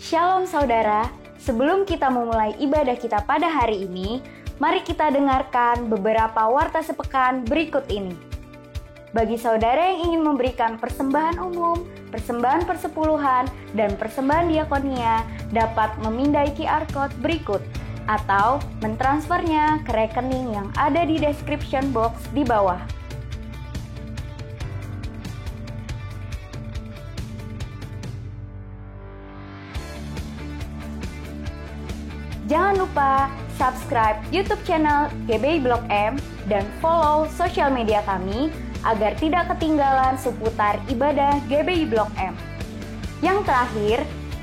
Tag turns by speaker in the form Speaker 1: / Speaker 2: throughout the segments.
Speaker 1: Shalom saudara, sebelum kita memulai ibadah kita pada hari ini, mari kita dengarkan beberapa warta sepekan berikut ini. Bagi saudara yang ingin memberikan persembahan umum, persembahan persepuluhan, dan persembahan diakonia, dapat memindai QR Code berikut, atau mentransfernya ke rekening yang ada di description box di bawah. Jangan lupa subscribe YouTube channel GBI Blok M dan follow sosial media kami agar tidak ketinggalan seputar ibadah GBI Blok M. Yang terakhir,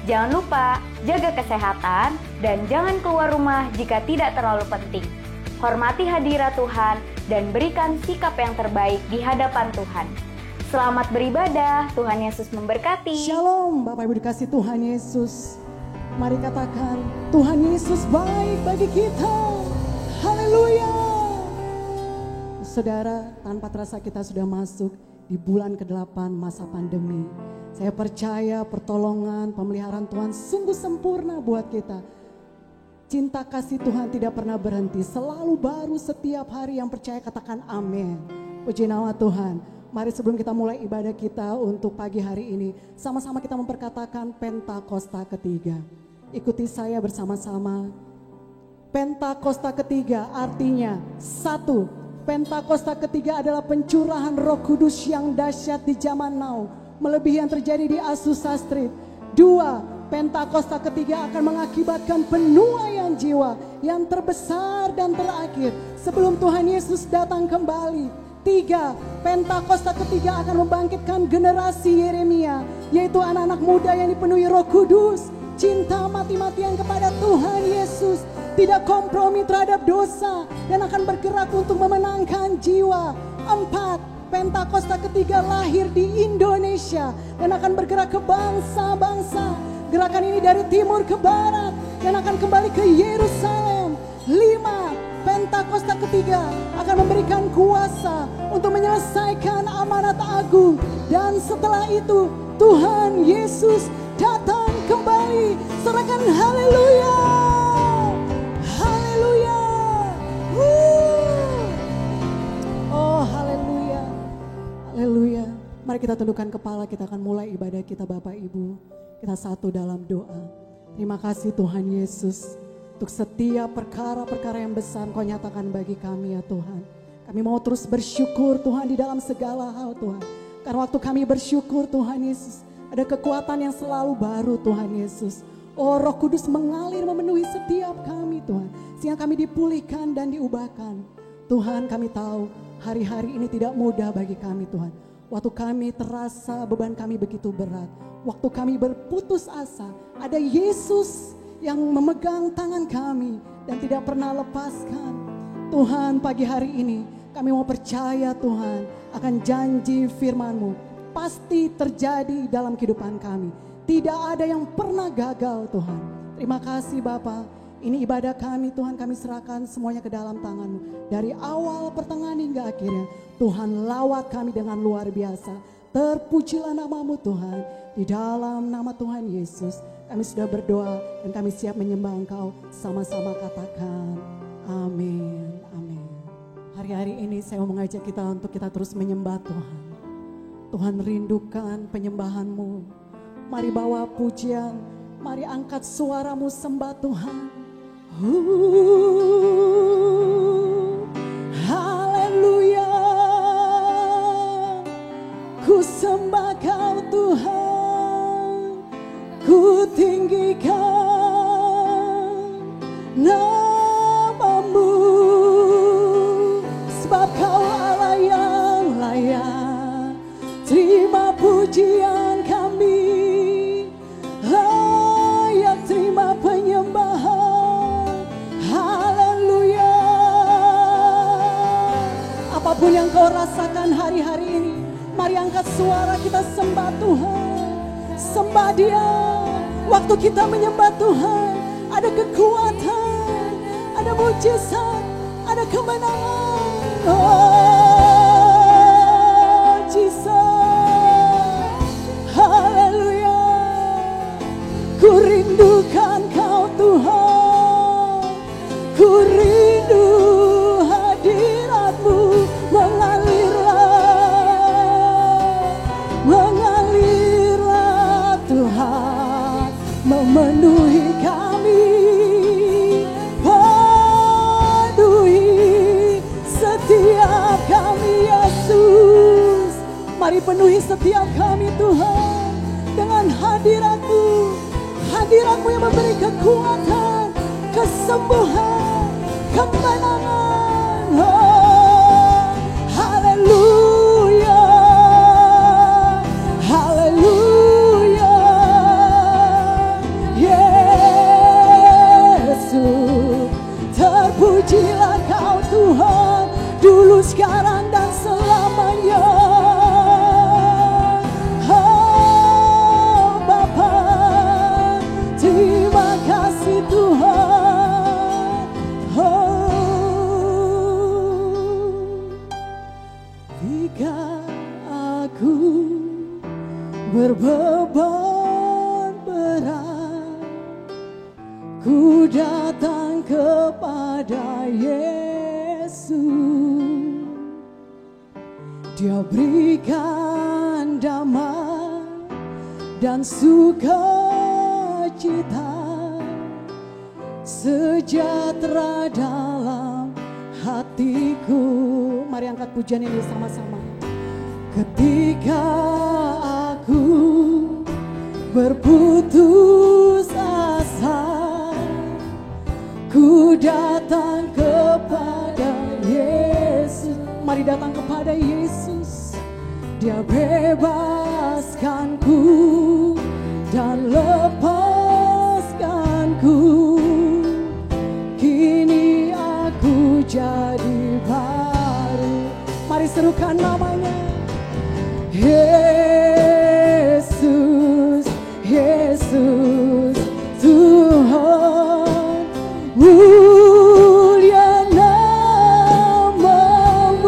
Speaker 1: jangan lupa jaga kesehatan dan jangan keluar rumah jika tidak terlalu penting. Hormati hadirat Tuhan dan berikan sikap yang terbaik di hadapan Tuhan. Selamat beribadah, Tuhan Yesus memberkati.
Speaker 2: Shalom Bapak Ibu dikasih Tuhan Yesus. Mari katakan, Tuhan Yesus baik bagi kita. Haleluya. Saudara, tanpa terasa kita sudah masuk di bulan ke-8 masa pandemi. Saya percaya pertolongan, pemeliharaan Tuhan sungguh sempurna buat kita. Cinta kasih Tuhan tidak pernah berhenti, selalu baru setiap hari. Yang percaya katakan amin. Puji nama Tuhan. Mari sebelum kita mulai ibadah kita untuk pagi hari ini, sama-sama kita memperkatakan Pentakosta ketiga. Ikuti saya bersama-sama. Pentakosta ketiga artinya 1. Pentakosta ketiga adalah pencurahan Roh Kudus yang dahsyat di zaman now, melebihi yang terjadi di Azusa Street. 2. Pentakosta ketiga akan mengakibatkan penuaian jiwa yang terbesar dan terakhir sebelum Tuhan Yesus datang kembali. 3. Pentakosta ketiga akan membangkitkan generasi Yeremia, yaitu anak-anak muda yang dipenuhi Roh Kudus, cinta mati-matian kepada Tuhan Yesus, tidak kompromi terhadap dosa, dan akan bergerak untuk memenangkan jiwa. 4. Pentakosta ketiga lahir di Indonesia dan akan bergerak ke bangsa-bangsa. Gerakan ini dari timur ke barat dan akan kembali ke Yerusalem. 5. Pentakosta ketiga akan memberikan kuasa untuk menyelesaikan amanat agung. Dan setelah itu Tuhan Yesus datang kembali. Serahkan haleluya. Haleluya. Oh haleluya. Haleluya. Mari kita tundukkan kepala, kita akan mulai ibadah kita Bapak Ibu. Kita satu dalam doa. Terima kasih Tuhan Yesus untuk setiap perkara-perkara yang besar Kau nyatakan bagi kami ya Tuhan. Kami mau terus bersyukur Tuhan di dalam segala hal Tuhan. Karena waktu kami bersyukur Tuhan Yesus, ada kekuatan yang selalu baru Tuhan Yesus. Oh Roh Kudus mengalir memenuhi setiap kami Tuhan. Sehingga kami dipulihkan dan diubahkan. Tuhan kami tahu hari-hari ini tidak mudah bagi kami Tuhan. Waktu kami terasa beban kami begitu berat. Waktu kami berputus asa, ada Yesus yang memegang tangan kami dan tidak pernah lepaskan. Tuhan pagi hari ini kami mau percaya Tuhan akan janji firman-Mu pasti terjadi dalam kehidupan kami. Tidak ada yang pernah gagal Tuhan. Terima kasih Bapa. Ini ibadah kami Tuhan, kami serahkan semuanya ke dalam tangan-Mu. Dari awal, pertengahan hingga akhirnya Tuhan lawat kami dengan luar biasa. Terpujilah nama-Mu Tuhan. Di dalam nama Tuhan Yesus kami sudah berdoa dan kami siap menyembah Engkau. Sama-sama katakan amin. Amin. Hari-hari ini saya mau mengajak kita untuk kita terus menyembah Tuhan. Tuhan rindukan penyembahan-Mu. Mari bawa pujian, mari angkat suaramu sembah Tuhan. Haleluya. Ku sembah Kau Tuhan, ku tinggikan nama-Mu, sebab Kau Allah yang layak terima pujian kami, layak terima penyembahan. Haleluya. Apapun yang kau rasakan hari-hari ini, mari angkat suara kita sembah Tuhan. Sembah Dia. Waktu kita menyembah Tuhan, ada kekuatan, ada mujizat, ada kemenangan. Oh Jesus. Haleluya. Ku rindu Mari penuhi setiap kami Tuhan dengan hadirat-Mu. Hadirat-Mu yang memberi kekuatan, kesembuhan, kemenangan. Oh, haleluya, haleluya. Yesus, terpujilah Kau Tuhan, dulu, sekarang, dan selamanya. Oh Bapa, terima kasih Tuhan. Jika aku berbeban berat, ku datang kepada Yesus. Dia berikan damai dan sukacita, sejahtera dalam hatiku. Mari angkat pujian ini sama-sama. Ketika aku berputus asa, ku datang kepada Yesus. Mari datang kepada Yesus. Dia bebaskanku dan lepaskanku. Kini aku jadi baru. Mari serukan namanya. Yesus, Yesus, Tuhan, mulia namamu.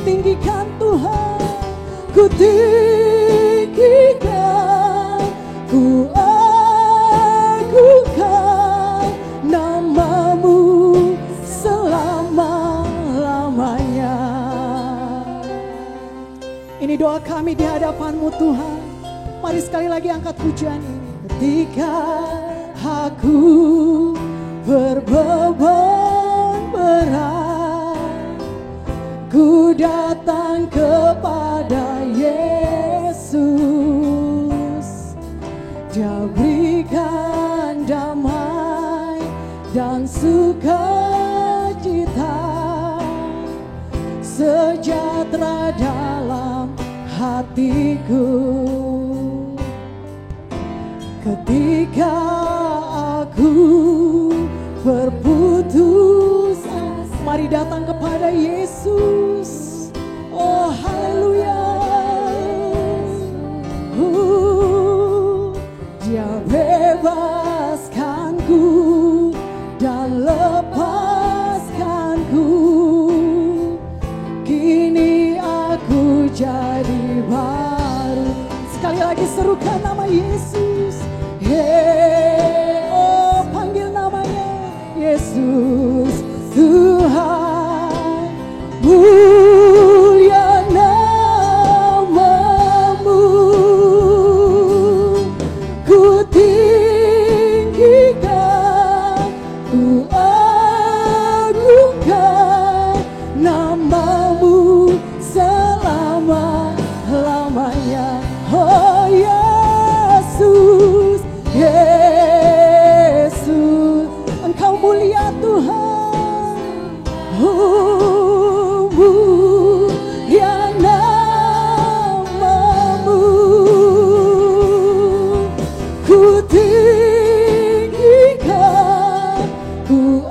Speaker 2: Tinggikan Tuhan, ku tinggikan, ku agungkan namamu selama-lamanya. Ini doa kami di hadapan-Mu Tuhan. Mari sekali lagi angkat pujian ini. Ketika aku berbeban berat, ku datang kepada Yesus. Dia berikan damai dan sukacita, sejahtera dalam hatiku. Ketika aku berputus asa, mari datang kepada Yesus. Oh haleluya. Dia bebaskanku dan lepaskanku. Kini aku jadi baru. Sekali lagi serukan nama Yesus. Oh panggil namanya Yesus, Tuhan, mulia namamu. Ku tinggikan, ku agungkan namamu selama-lamanya. Oh Yesus, Yesus, Engkau mulia Tuhan. Oh, mulia namamu. Ku tinggikan, ku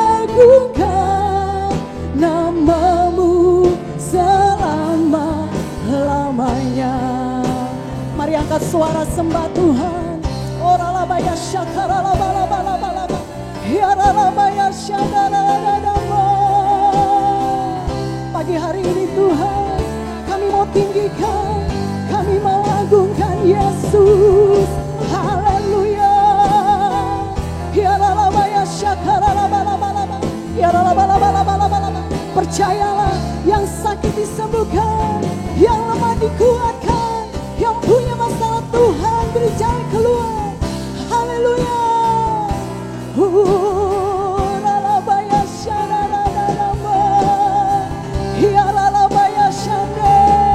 Speaker 2: agungkan namamu selama-lamanya. Mari angkat suara sembah Tuhan. Oralabaya syakaralabalabalabalaba. Yaralabaya syadaradadaba. Pagi hari ini Tuhan, kami mau tinggikan, kami mau agungkan Yesus. Haleluya. Yaralabaya syakaralabalaba. Yaralabalabalaba. Percayalah, yang sakit disembuhkan, yang lemah dikuatkan, yang punya masalah Tuhan beri jalan keluar. Haleluya. Lalabaya syadadadadaba. Ya lalabaya syadadadadaba.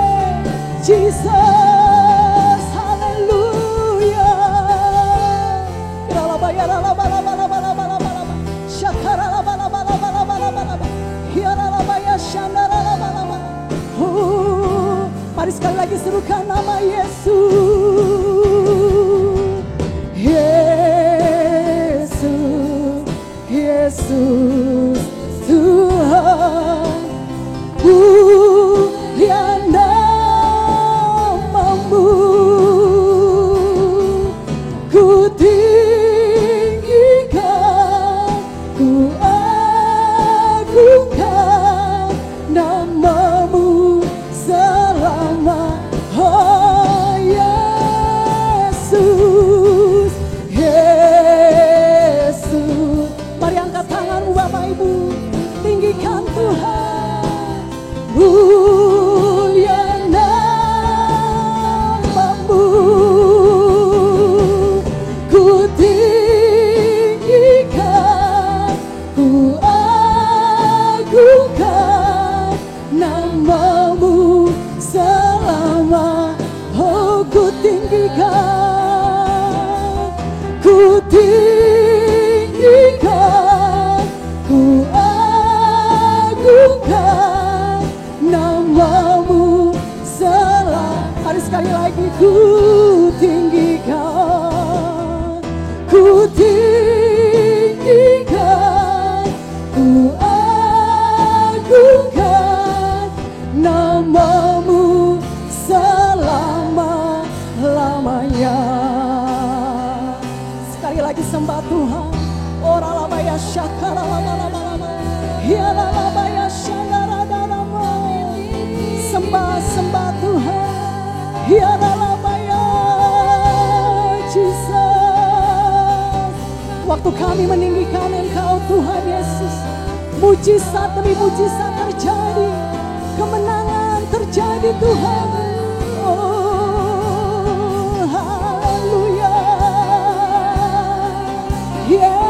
Speaker 2: Mari sekali lagi serukan nama Yesus. Yesus, Yesus Tuhan, mulia namamu, ku tinggikan, ku agungkan namamu selama. Oh Yesus, Yesus. Mari angkat tanganmu Bapak Ibu, tinggikan Tuhan, mulia namamu, ku tinggikan, ku agungkan namamu selama. Oh ku tinggikan, ku tinggikan, ku agungkan namamu selama. Mari sekali lagi, ku tinggikan, ku tinggikan, ku agungkan namamu selama-lamanya. Sekali lagi sembah Tuhan. Ora labaya syakara lama-lama, hiala labaya syandara darama. Sembah Tuhan, hiala labaya Jesus. Waktu kami meninggikan Engkau Tuhan Yesus, mujizat demi mujizat terjadi, kemenangan terjadi Tuhan. Oh haleluya, Yesus.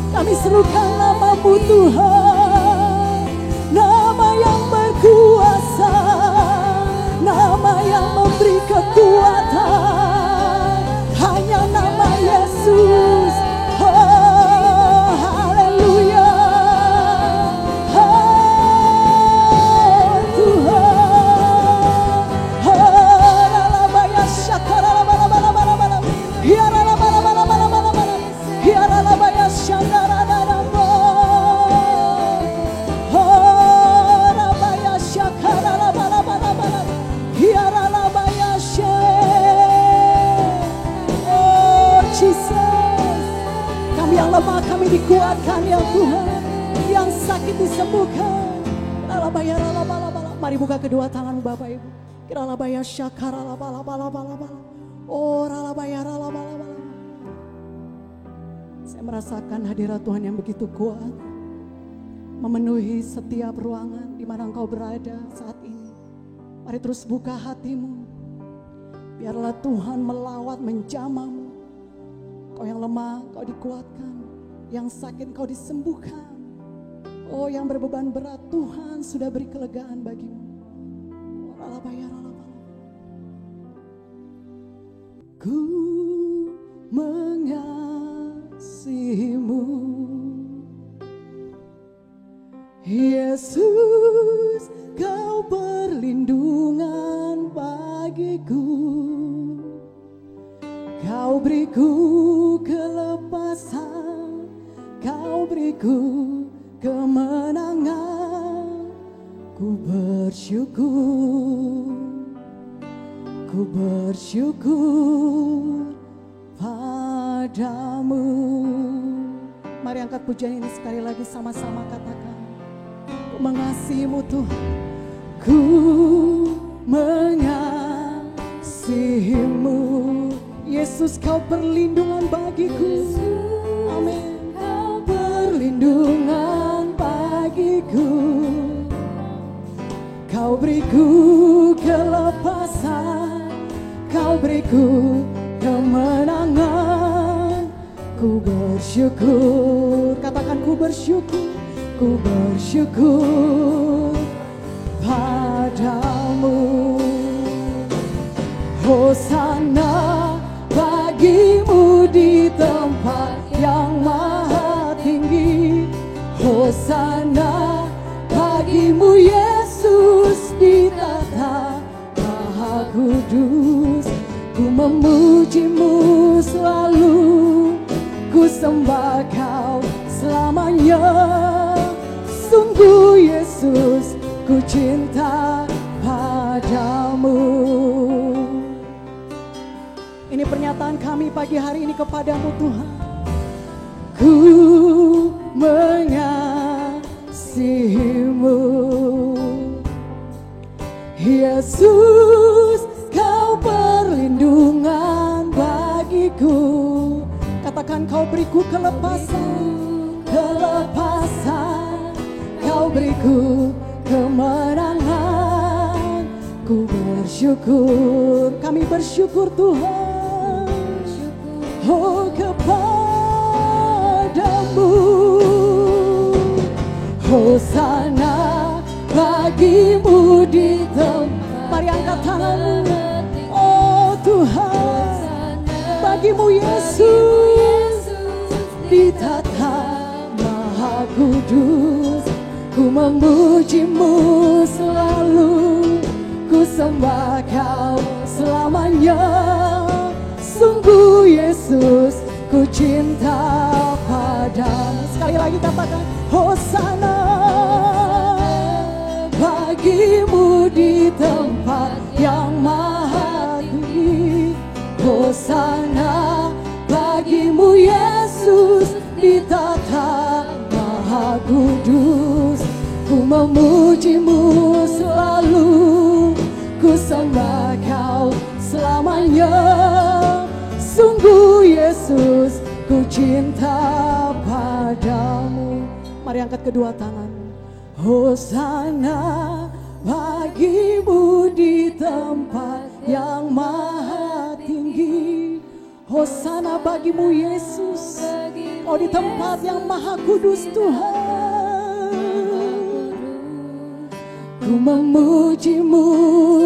Speaker 2: Kami serukan namamu Tuhan, nama yang berkuasa, nama yang memberi kekuatan, hanya nama Yesus. Oh haleluya, oh Tuhan. Oh lalabaya syakara lama-lama, hiara lama-lama, hiara labaya syandara darama. Oh labaya syakara lama-lama, hiara labaya oh Jesus. Kami yang lemah, kami dikuatkan ya Tuhan, yang sakit disembuhkan. Lalabaya lala-lala. Mari buka kedua tanganmu Bapak Ibu. Kiralabaya syakara lala-lala. Oh lalabaya lala-lala. Saya merasakan hadirat Tuhan yang begitu kuat, memenuhi setiap ruangan di mana Engkau berada saat ini. Mari terus buka hatimu. Biarlah Tuhan melawat menjamamu. Kau yang lemah, kau dikuatkan. Yang sakit, kau disembuhkan. Oh yang berbeban berat, Tuhan sudah beri kelegaan bagimu. Ku mengasihimu, Yesus, kau perlindungan bagiku. Kau beriku kelepasan, kau beriku kemenangan. Ku bersyukur, ku bersyukur padamu. Mari angkat pujian ini sekali lagi sama-sama katakan. Ku mengasihimu Tuhan, ku mengasihimu. Yesus, kau perlindungan bagiku. Amin. Kau perlindungan bagiku. Kau beriku kelepasan, kau beriku kemenangan. Ku bersyukur, katakan ku bersyukur, ku bersyukur padamu. Hosana bagimu di tempat yang maha tinggi. Hosana bagimu Yesus Kudus. Ku memujimu selalu, ku sembah Kau selamanya. Sungguh Yesus, ku cinta padamu. Ini pernyataan kami pagi hari ini kepadamu Tuhan. Ku mengasihimu, Yesus, Kau perlindungan bagiku. Katakan, Kau beriku kelepasan, kelepasan. Kau beriku kemenangan. Ku bersyukur, kami bersyukur Tuhan, oh kepadamu. Hosana bagimu di tempat. Mari angkat tanganmu. Oh Tuhan, bagimu Yesus di tata Maha Kudus. Ku memujimu selalu, ku sembah Kau selamanya. Sungguh Yesus, ku cinta padamu. Sekali lagi katakan, Hosana bagimu di tempat yang maha tinggi. Hosana bagimu Yesus di tata Maha Kudus. Ku memujimu selalu, ku sembah Kau selamanya. Sungguh Yesus, ku cinta padamu. Mari angkat kedua tangan. Hosana bagimu di tempat yang maha tinggi. Hosana bagimu Yesus, Kau di tempat yang maha kudus Tuhan. Ku memujimu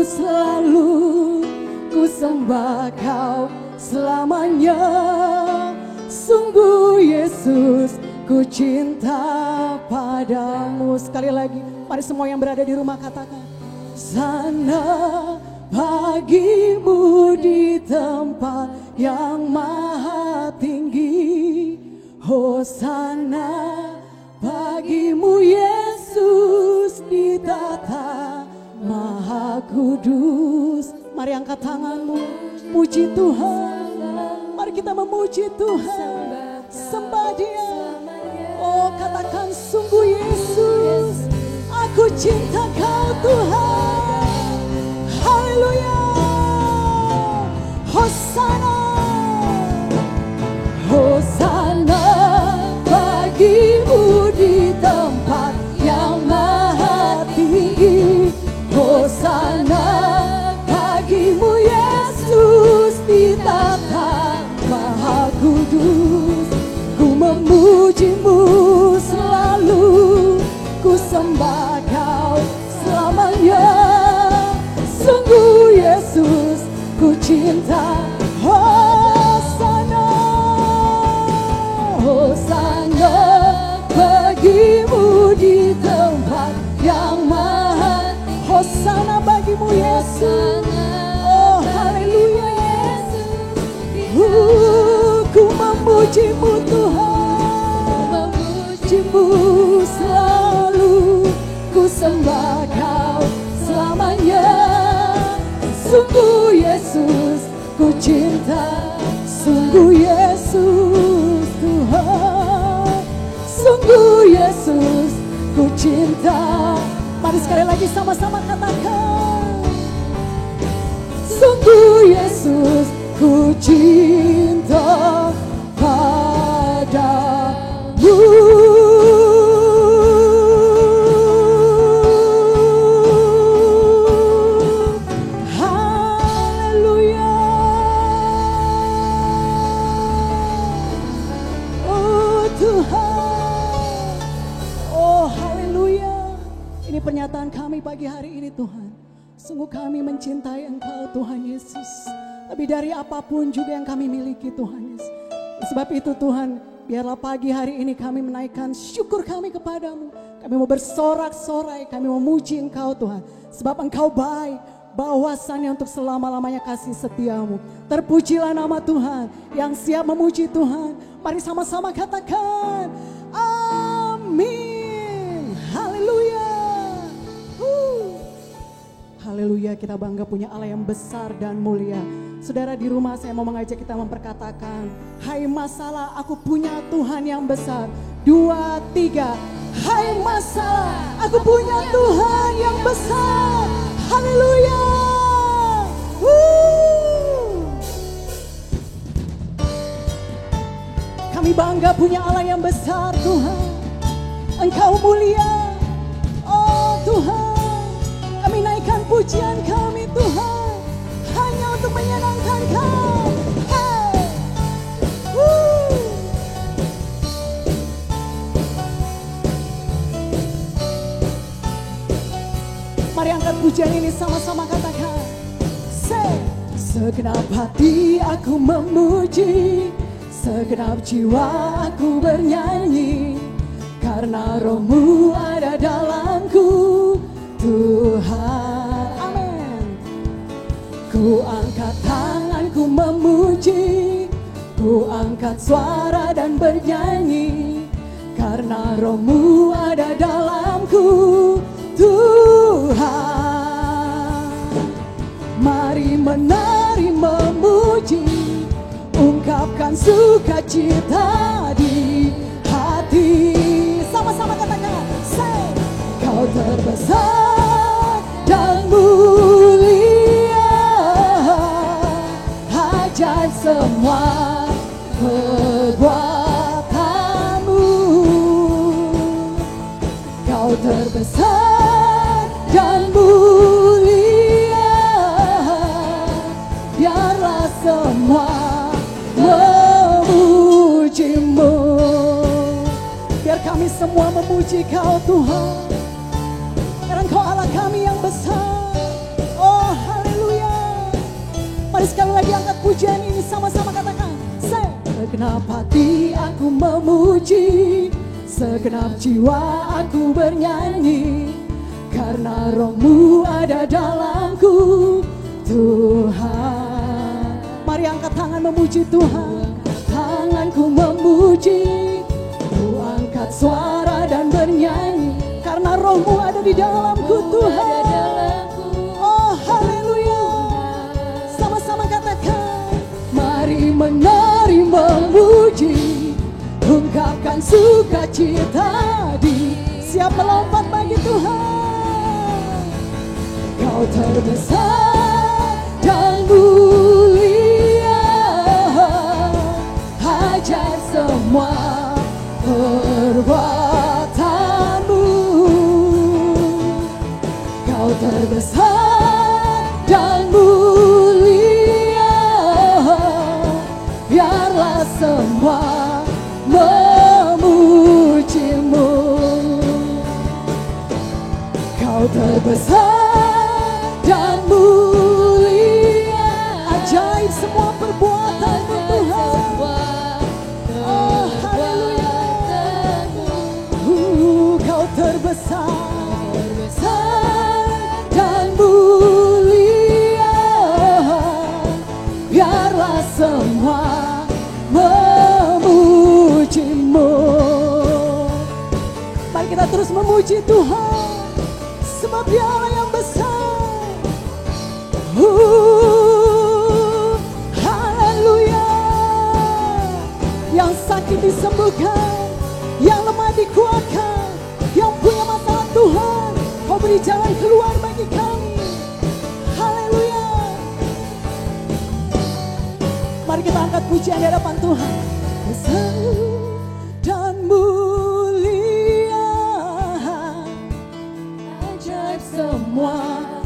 Speaker 2: selalu, ku sembah Kau selamanya. Sungguh Yesus, ku cinta padamu. Sekali lagi, mari semua yang berada di rumah katakan, sana bagimu di tempat yang maha tinggi. Hosana bagimu Yesus di tata Maha Kudus. Mari angkat tanganmu, puji Tuhan. Mari kita memuji Tuhan, sembah Dia. Oh katakan, sungguh Yesus, aku cinta Kau Tuhan. Haleluya. Hosana, Hosana bagimu di tempat yang maha tinggi. Hosana bagimu Yesus di tata Maha Kudus. Ku memujimu selalu, ku sembah Kau selamanya. Sungguh Yesus, ku cinta. Hosana, Hosana bagimu di tempat yang maha. Hosana bagimu Yesus. Oh haleluya Yesus. Ku memujimu Tuhan, memujimu selalu, ku sembah Kau selamanya. Sungguh Yesus, ku cinta. Sungguh Yesus Tuhan, sungguh Yesus, ku cinta. Mari sekali lagi sama-sama katakan, sungguh Yesus, ku cinta padamu. Haleluya. Oh Tuhan, oh haleluya. Ini pernyataan kami pagi hari ini Tuhan. Sungguh kami mencintai Engkau Tuhan Yesus, lebih dari apapun juga yang kami miliki Tuhan Yesus. Sebab itu Tuhan, biarlah pagi hari ini kami menaikkan syukur kami kepadamu. Kami mau bersorak-sorai, kami mau memuji Engkau Tuhan. Sebab Engkau baik, bahwasannya untuk selama-lamanya kasih setiamu. Terpujilah nama Tuhan yang siap memuji Tuhan. Mari sama-sama katakan amin. Haleluya. Haleluya, kita bangga punya Allah yang besar dan mulia. Saudara di rumah, saya mau mengajak kita memperkatakan, hai masalah, aku punya Tuhan yang besar. 2, 3. Hai masalah, aku punya Tuhan yang besar. Haleluya. Kami bangga punya Allah yang besar, Tuhan. Engkau mulia, oh Tuhan. Kami naikkan pujian kami, Tuhan, hanya untuk menyenangkan Kau. Hey. Mari angkat pujian ini sama-sama katakan. Segenap hati aku memuji, segenap jiwa aku bernyanyi, karena Roh-Mu ada dalamku, Tuhan. Amin. Ku angkat tanganku memuji, ku angkat suara dan bernyanyi, karena Roh-Mu ada dalamku, Tuhan. Mari menari memuji, ungkapkan sukacita di hati. Sama-sama katakan, Kau terbesar dan mulia, ajaib semua perbuatanmu. Kau terbesar dan mulia, biarlah semua memuji-Mu. Biar kami semua memuji Kau, Tuhan, karena Engkau Allah kami yang besar. Oh haleluya. Mari sekali lagi angkat pujian ini, sama-sama katakan, segenap hati aku memuji, segenap jiwa aku bernyanyi, karena Roh-Mu ada dalamku, Tuhan. Mari angkat tangan memuji Tuhan. Tanganku memuji, ku angkat suara dan bernyanyi, karena Roh-Mu ada di dalamku, Tuhan. Oh haleluya. Sama-sama katakan, mari menari memuji, ungkapkan sukacita di, siap melompat bagi Tuhan. Kau terbesar dan mulia, ajaib semua perbuatanmu. Kau terbesar dan mulia, biarlah semua memuji-Mu. Kau terbesar dan mulia, ajaib semua perbuatan-Mu, Tuhan. Oh haleluya. Kau terbesar dan mulia, biarlah semua memuji-Mu. Mari kita terus memuji Tuhan, sebab Dia Allah yang besar. Haleluya. Yang sakit disembuhkan, yang lemah dikuatkan, yang punya masalah Tuhan, Kau beri jalan keluar bagi kami. Haleluya. Mari kita angkat pujian di hadapan Tuhan. Besar dan mulia, ajaib semua.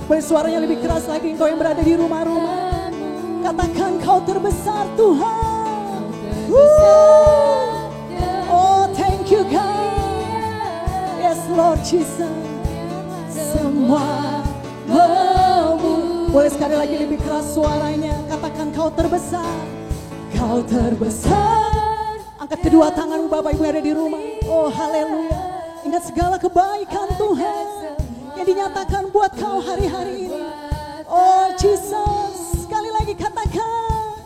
Speaker 2: Boleh suaranya lebih keras lagi, engkau yang berada di rumah-rumah. Katakan, Kau terbesar, Tuhan. Oh thank you God. Yes Lord Jesus. Semua boleh sekali lagi lebih keras suaranya. Katakan, Kau terbesar. Kau terbesar. Angkat kedua tanganmu Bapak Ibu yang ada di rumah. Oh haleluya. Ingat segala kebaikan Tuhan yang dinyatakan buat kau hari-hari ini. Oh Jesus, sekali lagi katakan,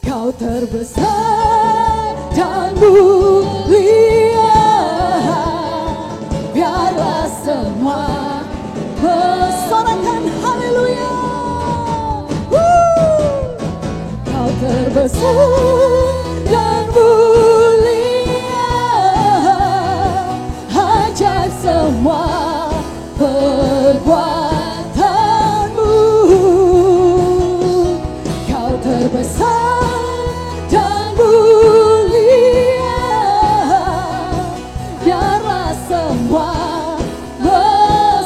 Speaker 2: Kau terbesar dan mulia. Biarlah semua bersorakan haleluya. Kau terbesar dan mulia, ajaib semua perbuatanmu. Kau terbesar dan mulia, biarlah semua.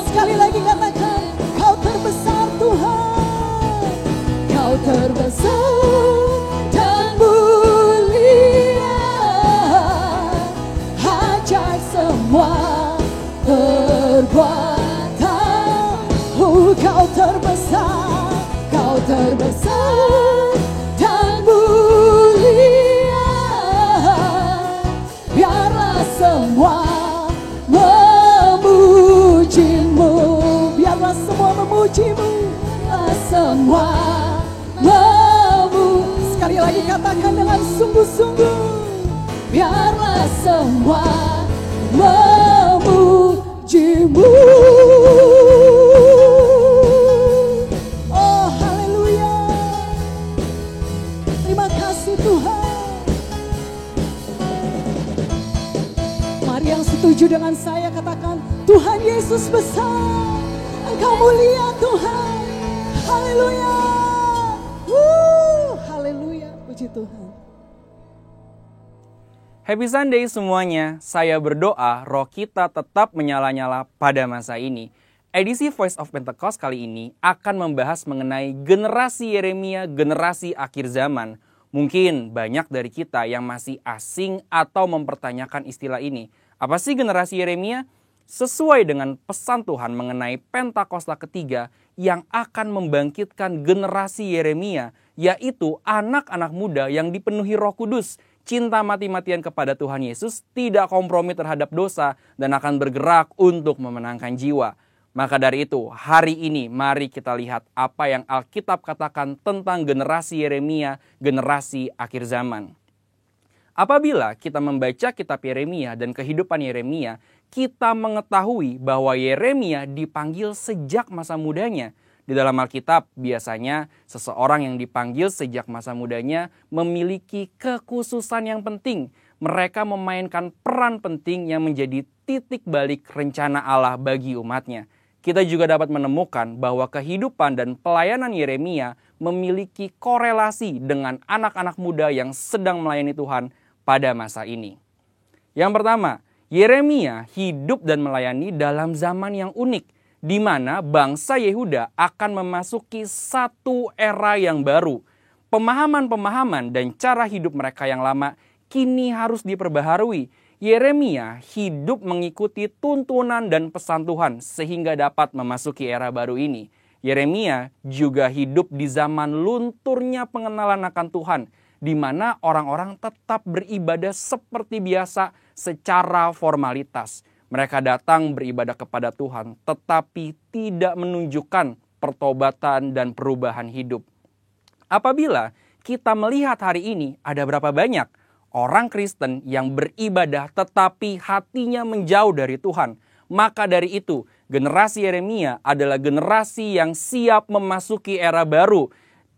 Speaker 2: Sekali lagi katakan, Kau terbesar Tuhan. Kau terbesar dan mulia, ajaib semua perbuatan. Kau terbesar, Kau terbesar dan mulia, biarlah semua memujimu. Biarlah semua memujimu, semua sekali lagi katakan dengan sungguh-sungguh, biarlah semua memujimu. Oh haleluya, terima kasih Tuhan. Mari yang setuju dengan saya katakan, Tuhan Yesus besar, Engkau mulia Tuhan. Haleluya. Haleluya, puji Tuhan.
Speaker 3: Happy Sunday semuanya. Saya berdoa roh kita tetap menyala-nyala pada masa ini. Edisi Voice of Pentecost kali ini akan membahas mengenai generasi Yeremia, generasi akhir zaman. Mungkin banyak dari kita yang masih asing atau mempertanyakan istilah ini. Apa sih generasi Yeremia? Sesuai dengan pesan Tuhan mengenai Pentakosta ketiga yang akan membangkitkan generasi Yeremia, yaitu anak-anak muda yang dipenuhi Roh Kudus, cinta mati-matian kepada Tuhan Yesus, tidak kompromi terhadap dosa, dan akan bergerak untuk memenangkan jiwa. Maka dari itu, hari ini mari kita lihat apa yang Alkitab katakan tentang generasi Yeremia, generasi akhir zaman. Apabila kita membaca kitab Yeremia dan kehidupan Yeremia, kita mengetahui bahwa Yeremia dipanggil sejak masa mudanya. Di dalam Alkitab, biasanya seseorang yang dipanggil sejak masa mudanya memiliki kekhususan yang penting. Mereka memainkan peran penting yang menjadi titik balik rencana Allah bagi umatnya. Kita juga dapat menemukan bahwa kehidupan dan pelayanan Yeremia memiliki korelasi dengan anak-anak muda yang sedang melayani Tuhan pada masa ini. Yang pertama, Yeremia hidup dan melayani dalam zaman yang unik, di mana bangsa Yehuda akan memasuki satu era yang baru. Pemahaman-pemahaman dan cara hidup mereka yang lama kini harus diperbaharui. Yeremia hidup mengikuti tuntunan dan pesan Tuhan sehingga dapat memasuki era baru ini. Yeremia juga hidup di zaman lunturnya pengenalan akan Tuhan, di mana orang-orang tetap beribadah seperti biasa secara formalitas. Mereka datang beribadah kepada Tuhan, tetapi tidak menunjukkan pertobatan dan perubahan hidup. Apabila kita melihat hari ini, ada berapa banyak orang Kristen yang beribadah tetapi hatinya menjauh dari Tuhan. Maka dari itu, generasi Yeremia adalah generasi yang siap memasuki era baru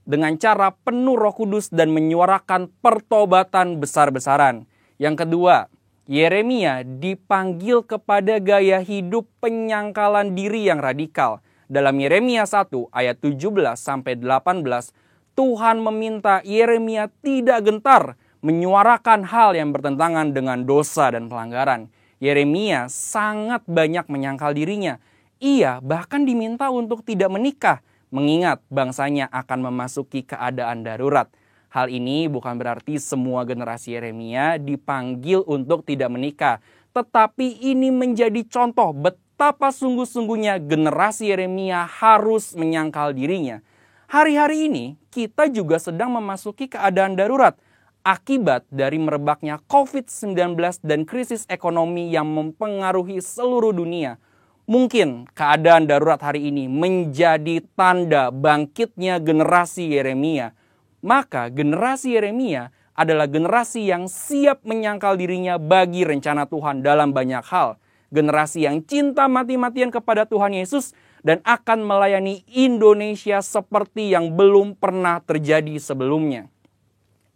Speaker 3: dengan cara penuh Roh Kudus dan menyuarakan pertobatan besar-besaran. Yang kedua, Yeremia dipanggil kepada gaya hidup penyangkalan diri yang radikal. Dalam Yeremia 1 ayat 17-18, Tuhan meminta Yeremia tidak gentar menyuarakan hal yang bertentangan dengan dosa dan pelanggaran. Yeremia sangat banyak menyangkal dirinya. Ia bahkan diminta untuk tidak menikah, mengingat bangsanya akan memasuki keadaan darurat. Hal ini bukan berarti semua generasi Yeremia dipanggil untuk tidak menikah. Tetapi ini menjadi contoh betapa sungguh-sungguhnya generasi Yeremia harus menyangkal dirinya. Hari-hari ini kita juga sedang memasuki keadaan darurat akibat dari merebaknya COVID-19 dan krisis ekonomi yang mempengaruhi seluruh dunia. Mungkin keadaan darurat hari ini menjadi tanda bangkitnya generasi Yeremia. Maka generasi Yeremia adalah generasi yang siap menyangkal dirinya bagi rencana Tuhan dalam banyak hal. Generasi yang cinta mati-matian kepada Tuhan Yesus dan akan melayani Indonesia seperti yang belum pernah terjadi sebelumnya.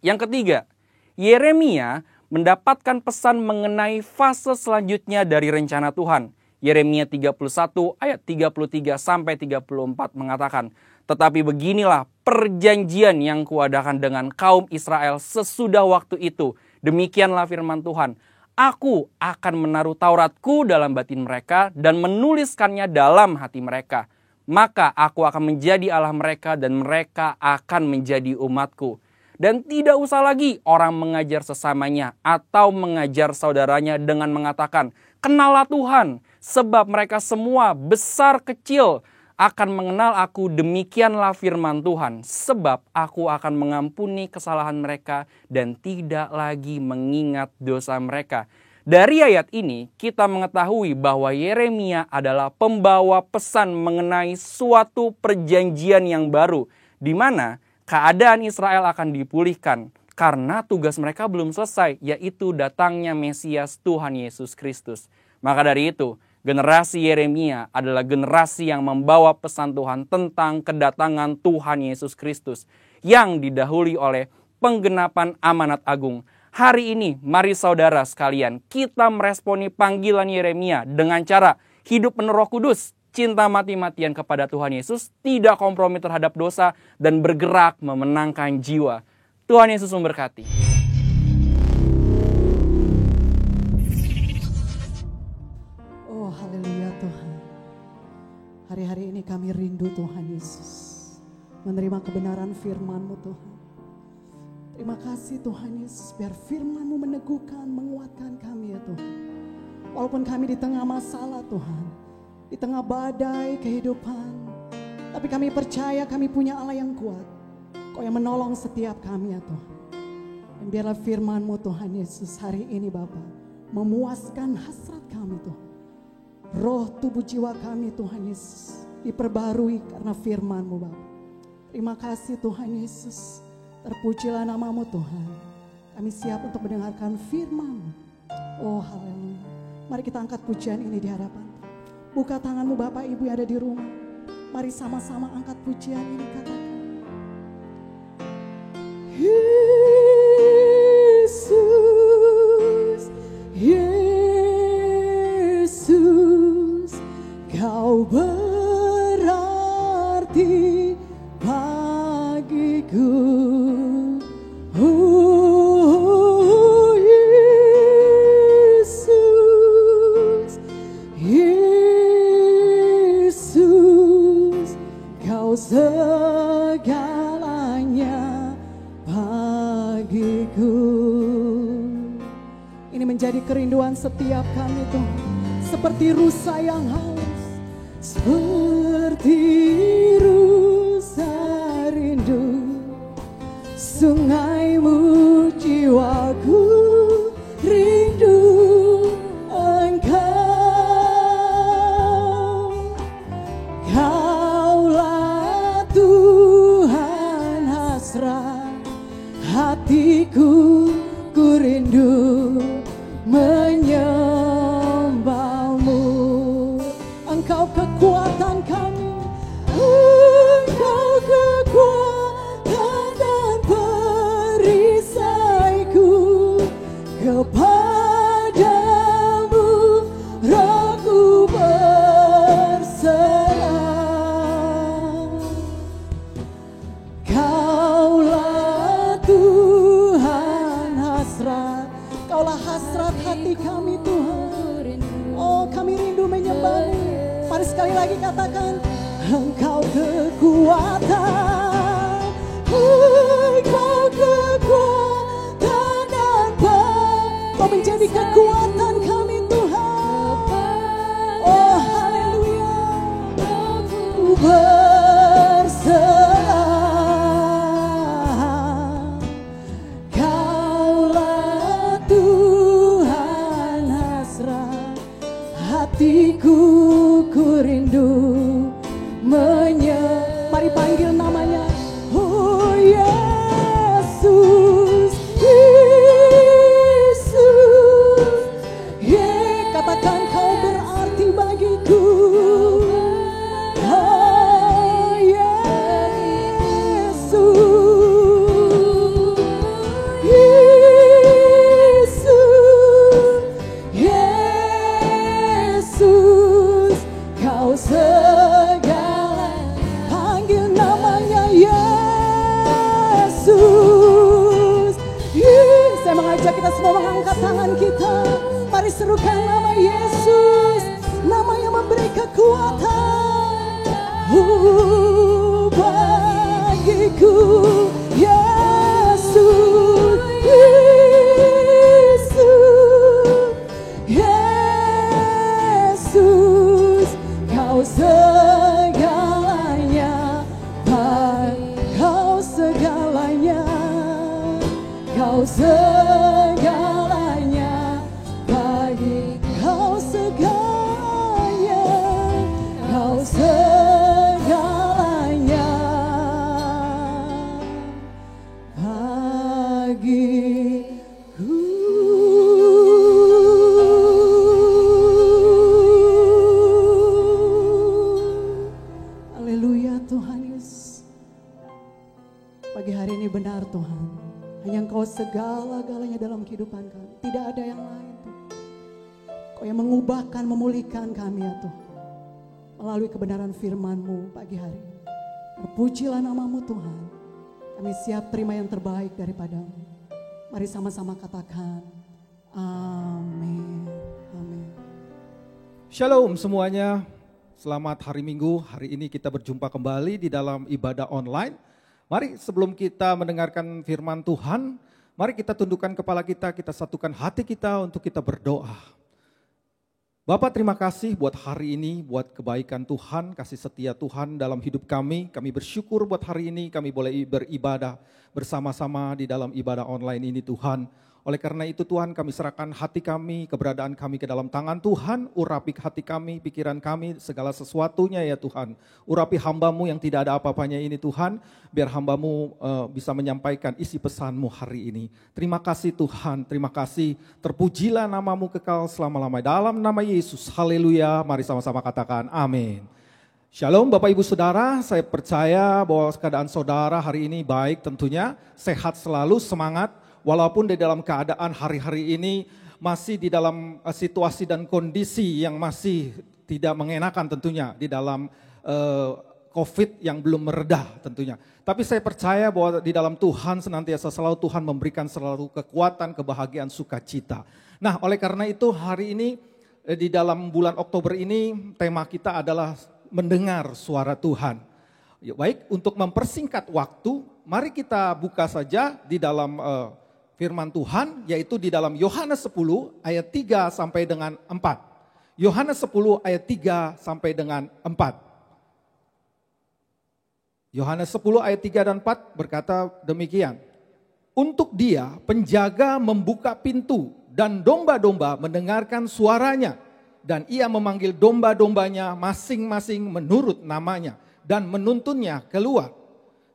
Speaker 3: Yang ketiga, Yeremia mendapatkan pesan mengenai fase selanjutnya dari rencana Tuhan. Yeremia 31 ayat 33 sampai 34 mengatakan, "Tetapi beginilah perjanjian yang kuadakan dengan kaum Israel sesudah waktu itu. Demikianlah firman Tuhan. Aku akan menaruh Tauratku dalam batin mereka dan menuliskannya dalam hati mereka. Maka aku akan menjadi Allah mereka dan mereka akan menjadi umatku. Dan tidak usah lagi orang mengajar sesamanya atau mengajar saudaranya dengan mengatakan, 'Kenallah Tuhan,' sebab mereka semua besar kecil akan mengenal aku, demikianlah firman Tuhan. Sebab aku akan mengampuni kesalahan mereka dan tidak lagi mengingat dosa mereka." Dari ayat ini kita mengetahui bahwa Yeremia adalah pembawa pesan mengenai suatu perjanjian yang baru, di mana keadaan Israel akan dipulihkan karena tugas mereka belum selesai, yaitu datangnya Mesias Tuhan Yesus Kristus. Maka dari itu, generasi Yeremia adalah generasi yang membawa pesan Tuhan tentang kedatangan Tuhan Yesus Kristus yang didahului oleh penggenapan amanat agung. Hari ini, mari saudara sekalian, kita meresponi panggilan Yeremia dengan cara hidup penuh Roh Kudus, cinta mati-matian kepada Tuhan Yesus, tidak kompromi terhadap dosa, dan bergerak memenangkan jiwa. Tuhan Yesus memberkati.
Speaker 2: Oh, haleluya Tuhan. Hari-hari ini kami rindu Tuhan Yesus, menerima kebenaran firman-Mu Tuhan. Terima kasih Tuhan Yesus, biar firman-Mu meneguhkan, menguatkan kami ya Tuhan. Walaupun kami di tengah masalah Tuhan, di tengah badai kehidupan, tapi kami percaya kami punya Allah yang kuat. Kau yang menolong setiap kami ya Tuhan. Dan biarlah firman-Mu Tuhan Yesus hari ini Bapa memuaskan hasrat kami Tuhan. Roh tubuh jiwa kami Tuhan Yesus diperbarui karena firman-Mu Bapa. Terima kasih Tuhan Yesus. Terpujilah nama-Mu Tuhan. Kami siap untuk mendengarkan firman-Mu. Oh haleluya. Mari kita angkat pujian ini di hadapan. Buka tanganmu Bapak Ibu yang ada di rumah. Mari sama-sama angkat pujian ini, katakan. Yesus, Yesus, Kau berarti bagiku. Oh Yesus, Yesus, Kau segalanya bagiku. Ini menjadi kerinduan setiap kami Tuhan. Seperti rusa yang haus, seperti rusa rindu, sungai-Mu jiwaku rindu Engkau. Kaulah Tuhan hasrat hatiku, ku rindu menyembah-Mu. Engkau kekuatan kami, Engkau kekuatan dan perisaiku. Kepadamu rohku berserah. Kaulah Tuhan hasrat, Kaulah hasrat hati kami Tuhan. Oh kami rindu menyembah-Mu. Mari sekali lagi katakan, Engkau kekuatan, Engkau kekuatan dan Kau menjadi kekuatan kami Tuhan. Oh haleluya. Ku berserah. Kaulah Tuhan hasrat hatiku ku rindu mari panggil namanya. Oh Yesus, Yesus, katakan kau berarti bagiku. Oh Yesus, Yesus, Yesus, kau segala. Panggil namanya Yesus. Saya mengajak kita semua mengangkat tangan kita. Mari serukan nama Yesus, nama yang memberi kekuatan bagiku. Yesus, Yesus, Yesus, kau segalanya, kau segalanya, kau segalanya, bagi kau segalanya, kau segalanya bagiku. Haleluya Tuhan Yesus. Pagi hari ini benar Tuhan, hanya Engkau segala-galanya dalam kehidupan kami. Tidak ada yang lain Tuhan. Kau yang mengubahkan, memulihkan kami ya Tuhan. Melalui kebenaran firman-Mu pagi hari ini. Terpujilah nama-Mu Tuhan. Kami siap terima yang terbaik daripada-Mu. Mari sama-sama katakan amin. Amin.
Speaker 4: Shalom semuanya. Selamat hari Minggu. Hari ini kita berjumpa kembali di dalam ibadah online. Mari sebelum kita mendengarkan firman Tuhan, mari kita tundukkan kepala kita satukan hati kita untuk kita berdoa. Bapak, terima kasih buat hari ini, buat kebaikan Tuhan, kasih setia Tuhan dalam hidup kami. Kami bersyukur buat hari ini kami boleh beribadah bersama-sama di dalam ibadah online ini Tuhan. Oleh karena itu Tuhan, kami serahkan hati kami, keberadaan kami ke dalam tangan Tuhan. Urapi hati kami, pikiran kami, segala sesuatunya ya Tuhan. Urapi hamba-Mu yang tidak ada apa-apanya ini Tuhan, biar hamba-Mu bisa menyampaikan isi pesan-Mu hari ini. Terima kasih Tuhan, terima kasih. Terpujilah nama-Mu kekal selama-lamanya. Dalam nama Yesus, haleluya. Mari sama-sama katakan amin. Shalom Bapak Ibu Saudara, saya percaya bahwa keadaan saudara hari ini baik tentunya. Sehat selalu, semangat. Walaupun di dalam keadaan hari-hari ini masih di dalam situasi dan kondisi yang masih tidak mengenakan tentunya di dalam COVID yang belum meredah tentunya. Tapi saya percaya bahwa di dalam Tuhan senantiasa selalu Tuhan memberikan selalu kekuatan, kebahagiaan, sukacita. Nah oleh karena itu hari ini di dalam bulan Oktober ini tema kita adalah mendengar suara Tuhan. Ya, baik, untuk mempersingkat waktu, mari kita buka saja di dalam firman Tuhan, yaitu di dalam Yohanes 10 ayat 3 sampai dengan 4. Yohanes 10 ayat 3 sampai dengan 4. Yohanes 10 ayat 3 dan 4 berkata demikian. Untuk dia penjaga membuka pintu dan domba-domba mendengarkan suaranya. Dan ia memanggil domba-dombanya masing-masing menurut namanya dan menuntunnya keluar.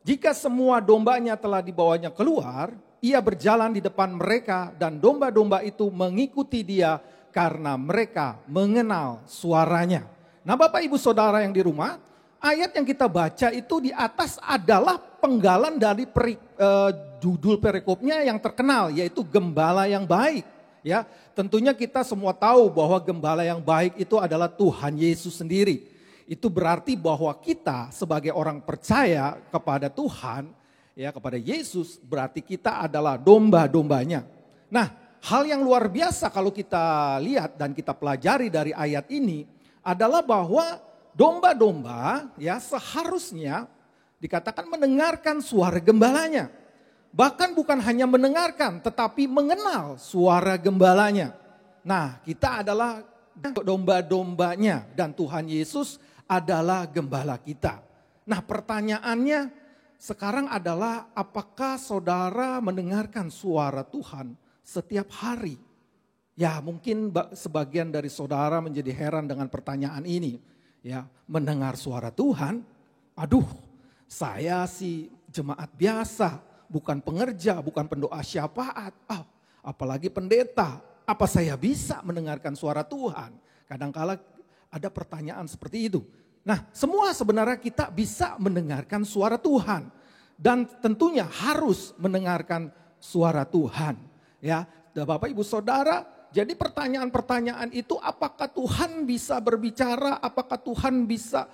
Speaker 4: Jika semua dombanya telah dibawanya keluar, ia berjalan di depan mereka dan domba-domba itu mengikuti dia karena mereka mengenal suaranya. Nah Bapak Ibu Saudara yang di rumah, ayat yang kita baca itu di atas adalah penggalan dari judul perikopnya yang terkenal, yaitu Gembala yang Baik. Ya, tentunya kita semua tahu bahwa Gembala yang Baik itu adalah Tuhan Yesus sendiri. Itu berarti bahwa kita sebagai orang percaya kepada Tuhan, ya kepada Yesus, berarti kita adalah domba-dombanya. Nah, hal yang luar biasa kalau kita lihat dan kita pelajari dari ayat ini adalah bahwa domba-domba ya seharusnya dikatakan mendengarkan suara gembalanya. Bahkan bukan hanya mendengarkan tetapi mengenal suara gembalanya. Nah, kita adalah domba-dombanya dan Tuhan Yesus adalah gembala kita. Nah, pertanyaannya sekarang adalah apakah saudara mendengarkan suara Tuhan setiap hari? Ya mungkin sebagian dari saudara menjadi heran dengan pertanyaan ini. Ya, mendengar suara Tuhan, aduh saya sih jemaat biasa, bukan pengerja, bukan pendoa syafaat. Apalagi pendeta, apa saya bisa mendengarkan suara Tuhan? Kadangkala ada pertanyaan seperti itu. Nah, semua sebenarnya kita bisa mendengarkan suara Tuhan. Dan tentunya harus mendengarkan suara Tuhan. Ya, Bapak Ibu Saudara, jadi pertanyaan-pertanyaan itu apakah Tuhan bisa berbicara, apakah Tuhan bisa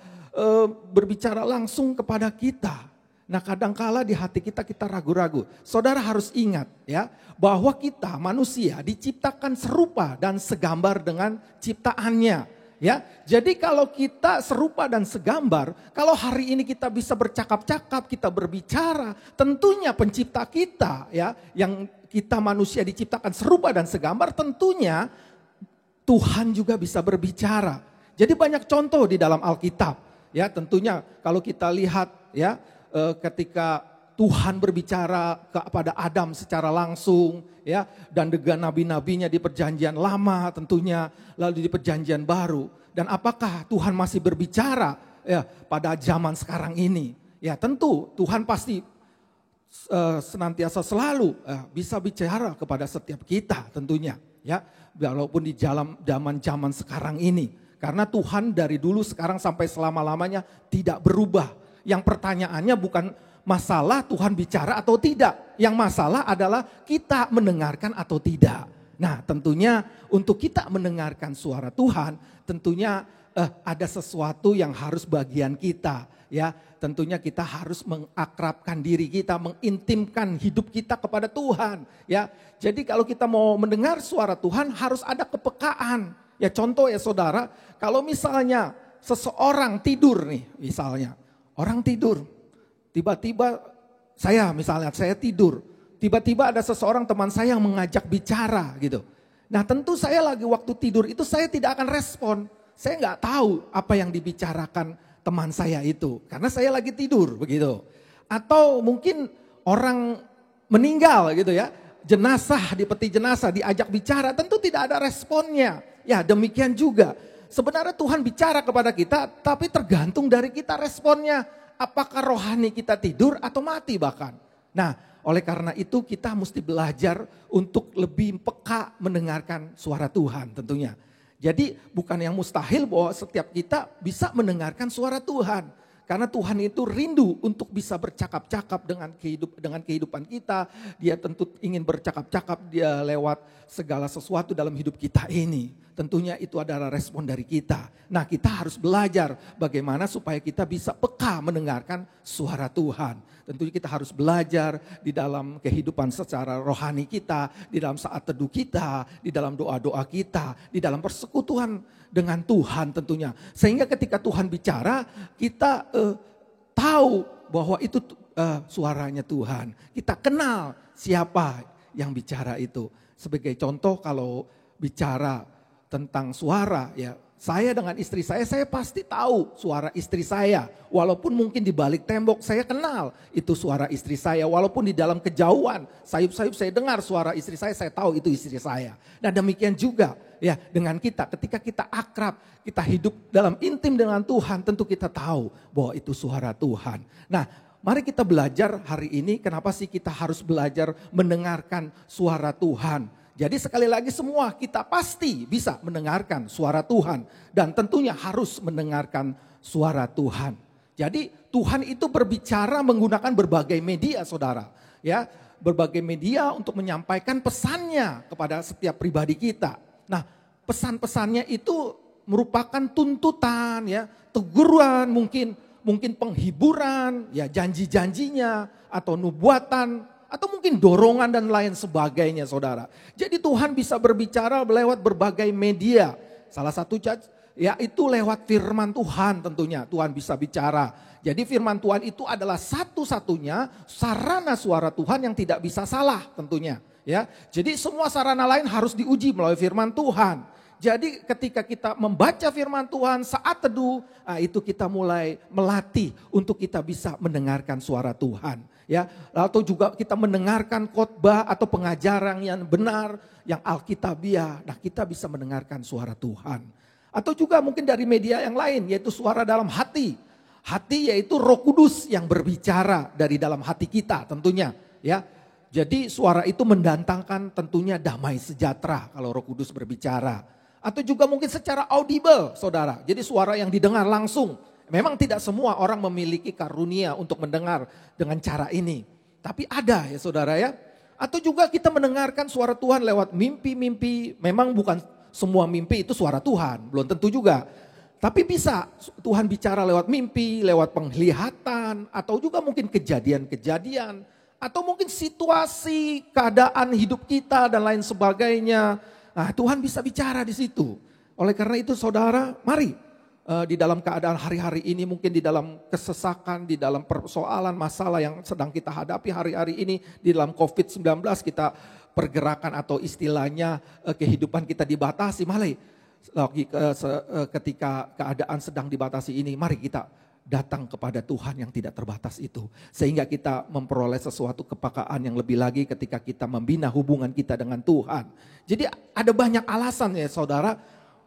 Speaker 4: berbicara langsung kepada kita. Nah, kadangkala di hati kita ragu-ragu. Saudara harus ingat ya, bahwa kita manusia diciptakan serupa dan segambar dengan ciptaannya. Ya, jadi kalau kita serupa dan segambar, kalau hari ini kita bisa bercakap-cakap, kita berbicara, tentunya pencipta kita ya, yang kita manusia diciptakan serupa dan segambar, tentunya Tuhan juga bisa berbicara. Jadi banyak contoh di dalam Alkitab. Ya, tentunya kalau kita lihat ya, ketika Tuhan berbicara kepada Adam secara langsung ya, dan dengan nabi-nabinya di perjanjian lama tentunya, lalu di perjanjian baru. Dan apakah Tuhan masih berbicara ya pada zaman sekarang ini? Ya tentu Tuhan pasti senantiasa selalu bisa bicara kepada setiap kita tentunya ya, walaupun di zaman sekarang ini. Karena Tuhan dari dulu sekarang sampai selama-lamanya tidak berubah. Yang pertanyaannya bukan masalah Tuhan bicara atau tidak. Yang masalah adalah kita mendengarkan atau tidak. Nah tentunya untuk kita mendengarkan suara Tuhan, tentunya ada sesuatu yang harus bagian kita. Ya, tentunya kita harus mengakrabkan diri kita, mengintimkan hidup kita kepada Tuhan. Ya, jadi kalau kita mau mendengar suara Tuhan harus ada kepekaan. Ya contoh ya saudara, kalau misalnya seseorang tidur nih, misalnya orang tidur, tiba-tiba saya tidur. Tiba-tiba ada seseorang teman saya yang mengajak bicara gitu. Nah tentu saya lagi waktu tidur itu saya tidak akan respon. Saya nggak tahu apa yang dibicarakan teman saya itu. Karena saya lagi tidur begitu. Atau mungkin orang meninggal gitu ya. Jenazah, di peti jenazah diajak bicara tentu tidak ada responnya. Ya demikian juga. Sebenarnya Tuhan bicara kepada kita tapi tergantung dari kita responnya. Apakah rohani kita tidur atau mati bahkan. Nah oleh karena itu kita mesti belajar untuk lebih peka mendengarkan suara Tuhan tentunya. Jadi bukan yang mustahil bahwa setiap kita bisa mendengarkan suara Tuhan. Karena Tuhan itu rindu untuk bisa bercakap-cakap dengan kehidupan kita. Dia tentu ingin bercakap-cakap dia lewat segala sesuatu dalam hidup kita ini. Tentunya itu adalah respon dari kita. Nah kita harus belajar bagaimana supaya kita bisa peka mendengarkan suara Tuhan. Tentunya kita harus belajar di dalam kehidupan secara rohani kita, di dalam saat teduh kita, di dalam doa-doa kita, di dalam persekutuan dengan Tuhan tentunya. Sehingga ketika Tuhan bicara, kita tahu bahwa itu suaranya Tuhan. Kita kenal siapa yang bicara itu. Sebagai contoh kalau bicara tentang suara ya, saya dengan istri saya pasti tahu suara istri saya. Walaupun mungkin di balik tembok saya kenal itu suara istri saya. Walaupun di dalam kejauhan sayup-sayup saya dengar suara istri saya tahu itu istri saya. Nah demikian juga ya dengan kita. Ketika kita akrab, kita hidup dalam intim dengan Tuhan, tentu kita tahu bahwa itu suara Tuhan. Nah mari kita belajar hari ini kenapa sih kita harus belajar mendengarkan suara Tuhan. Jadi sekali lagi semua kita pasti bisa mendengarkan suara Tuhan. Dan tentunya harus mendengarkan suara Tuhan. Jadi Tuhan itu berbicara menggunakan berbagai media saudara. Ya, berbagai media untuk menyampaikan pesannya kepada setiap pribadi kita. Nah pesan-pesannya itu merupakan tuntutan ya, teguran mungkin penghiburan, ya janji-janjinya atau nubuatan. Atau mungkin dorongan dan lain sebagainya saudara. Jadi Tuhan bisa berbicara lewat berbagai media. Salah satu yaitu lewat firman Tuhan tentunya Tuhan bisa bicara. Jadi firman Tuhan itu adalah satu-satunya sarana suara Tuhan yang tidak bisa salah tentunya. Ya, jadi semua sarana lain harus diuji melalui firman Tuhan. Jadi ketika kita membaca firman Tuhan saat teduh, itu kita mulai melatih untuk kita bisa mendengarkan suara Tuhan. Ya, atau juga kita mendengarkan khotbah atau pengajaran yang benar, yang alkitabiah. Nah, kita bisa mendengarkan suara Tuhan. Atau juga mungkin dari media yang lain, yaitu suara dalam hati. Hati yaitu Roh Kudus yang berbicara dari dalam hati kita tentunya, ya. Jadi suara itu mendatangkan tentunya damai sejahtera kalau Roh Kudus berbicara. Atau juga mungkin secara audible, saudara. Jadi suara yang didengar langsung. Memang tidak semua orang memiliki karunia untuk mendengar dengan cara ini. Tapi ada ya saudara ya. Atau juga kita mendengarkan suara Tuhan lewat mimpi-mimpi. Memang bukan semua mimpi itu suara Tuhan, belum tentu juga. Tapi bisa Tuhan bicara lewat mimpi, lewat penglihatan. Atau juga mungkin kejadian-kejadian. Atau mungkin situasi, keadaan hidup kita dan lain sebagainya. Nah, Tuhan bisa bicara di situ. Oleh karena itu saudara, mari di dalam keadaan hari-hari ini, mungkin di dalam kesesakan, di dalam persoalan masalah yang sedang kita hadapi hari-hari ini, di dalam COVID-19 kita pergerakan atau istilahnya kehidupan kita dibatasi. Mari ketika keadaan sedang dibatasi ini, mari kita datang kepada Tuhan yang tidak terbatas itu. Sehingga kita memperoleh sesuatu kepekaan yang lebih lagi ketika kita membina hubungan kita dengan Tuhan. Jadi ada banyak alasan ya saudara.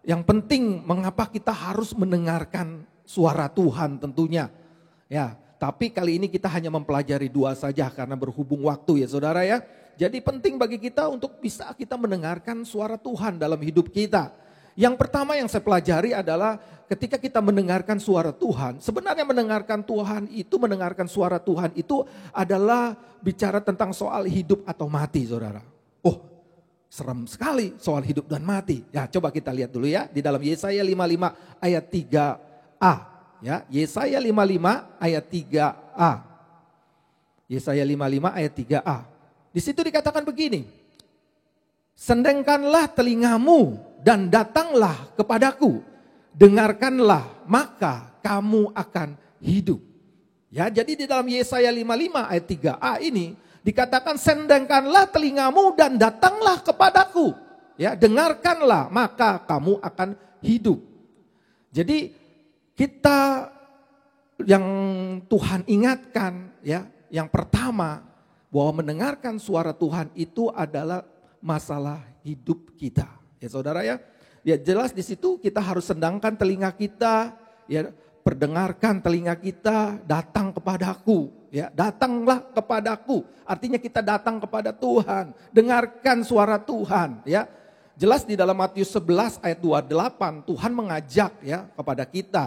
Speaker 4: Yang penting mengapa kita harus mendengarkan suara Tuhan tentunya. Ya, tapi kali ini kita hanya mempelajari 2 saja karena berhubung waktu ya saudara ya. Jadi penting bagi kita untuk bisa kita mendengarkan suara Tuhan dalam hidup kita. Yang pertama yang saya pelajari adalah ketika kita mendengarkan suara Tuhan. Sebenarnya mendengarkan suara Tuhan itu adalah bicara tentang soal hidup atau mati saudara. Oh, serem sekali soal hidup dan mati. Ya, coba kita lihat dulu ya di dalam Yesaya 55 ayat 3a. Ya, Yesaya 55 ayat 3a. Yesaya 55 ayat 3a. Di situ dikatakan begini. Sendengkanlah telingamu dan datanglah kepadaku. Dengarkanlah maka kamu akan hidup. Ya, jadi di dalam Yesaya 55 ayat 3a ini dikatakan sendengkanlah telingamu dan datanglah kepadaku. Ya, dengarkanlah maka kamu akan hidup. Jadi kita yang Tuhan ingatkan ya, yang pertama bahwa mendengarkan suara Tuhan itu adalah masalah hidup kita. Ya saudara ya. Ya jelas di situ kita harus sendangkan telinga kita, ya perdengarkan telinga kita, datang kepadaku. Ya, datanglah kepadaku. Artinya kita datang kepada Tuhan, dengarkan suara Tuhan, ya. Jelas di dalam Matius 11 ayat 28 Tuhan mengajak ya kepada kita.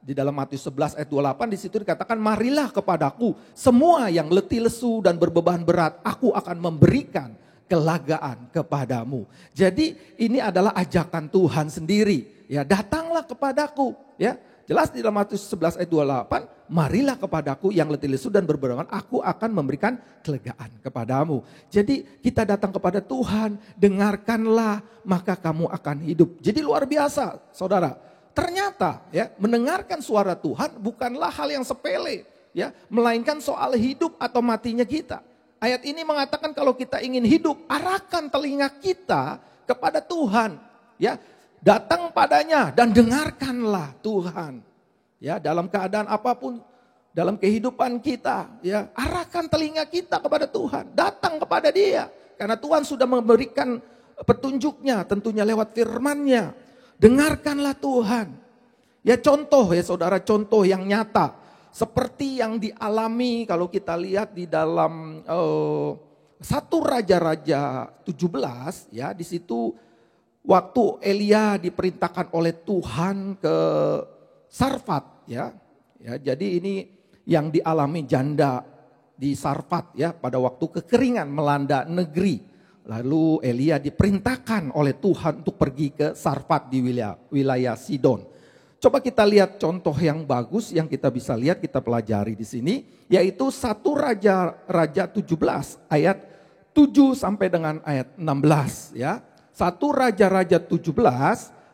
Speaker 4: Di dalam Matius 11 ayat 28 di situ dikatakan marilah kepadaku semua yang letih lesu dan berbeban berat, aku akan memberikan kelegaan kepadamu. Jadi ini adalah ajakan Tuhan sendiri. Ya, datanglah kepadaku, ya. Jelas di dalam Matius 11 ayat 28, marilah kepadaku yang letih lesu dan berbeban, aku akan memberikan kelegaan kepadamu. Jadi kita datang kepada Tuhan, dengarkanlah maka kamu akan hidup. Jadi luar biasa saudara. Ternyata ya mendengarkan suara Tuhan bukanlah hal yang sepele, ya, melainkan soal hidup atau matinya kita. Ayat ini mengatakan kalau kita ingin hidup, arahkan telinga kita kepada Tuhan, ya. Datang padanya dan dengarkanlah Tuhan. Ya, dalam keadaan apapun dalam kehidupan kita, ya, arahkan telinga kita kepada Tuhan, datang kepada Dia. Karena Tuhan sudah memberikan petunjuknya tentunya lewat firman-Nya. Dengarkanlah Tuhan. Ya contoh ya saudara, contoh yang nyata. Seperti yang dialami kalau kita lihat di dalam 1 Raja-Raja 17 ya, di situ waktu Elia diperintahkan oleh Tuhan ke Sarfat ya. Ya, jadi ini yang dialami janda di Sarfat ya pada waktu kekeringan melanda negeri. Lalu Elia diperintahkan oleh Tuhan untuk pergi ke Sarfat di wilayah Sidon. Coba kita lihat contoh yang bagus yang kita bisa lihat, kita pelajari di sini, yaitu 1 Raja-Raja 17 ayat 7 sampai dengan ayat 16 ya. 1 Raja-Raja 17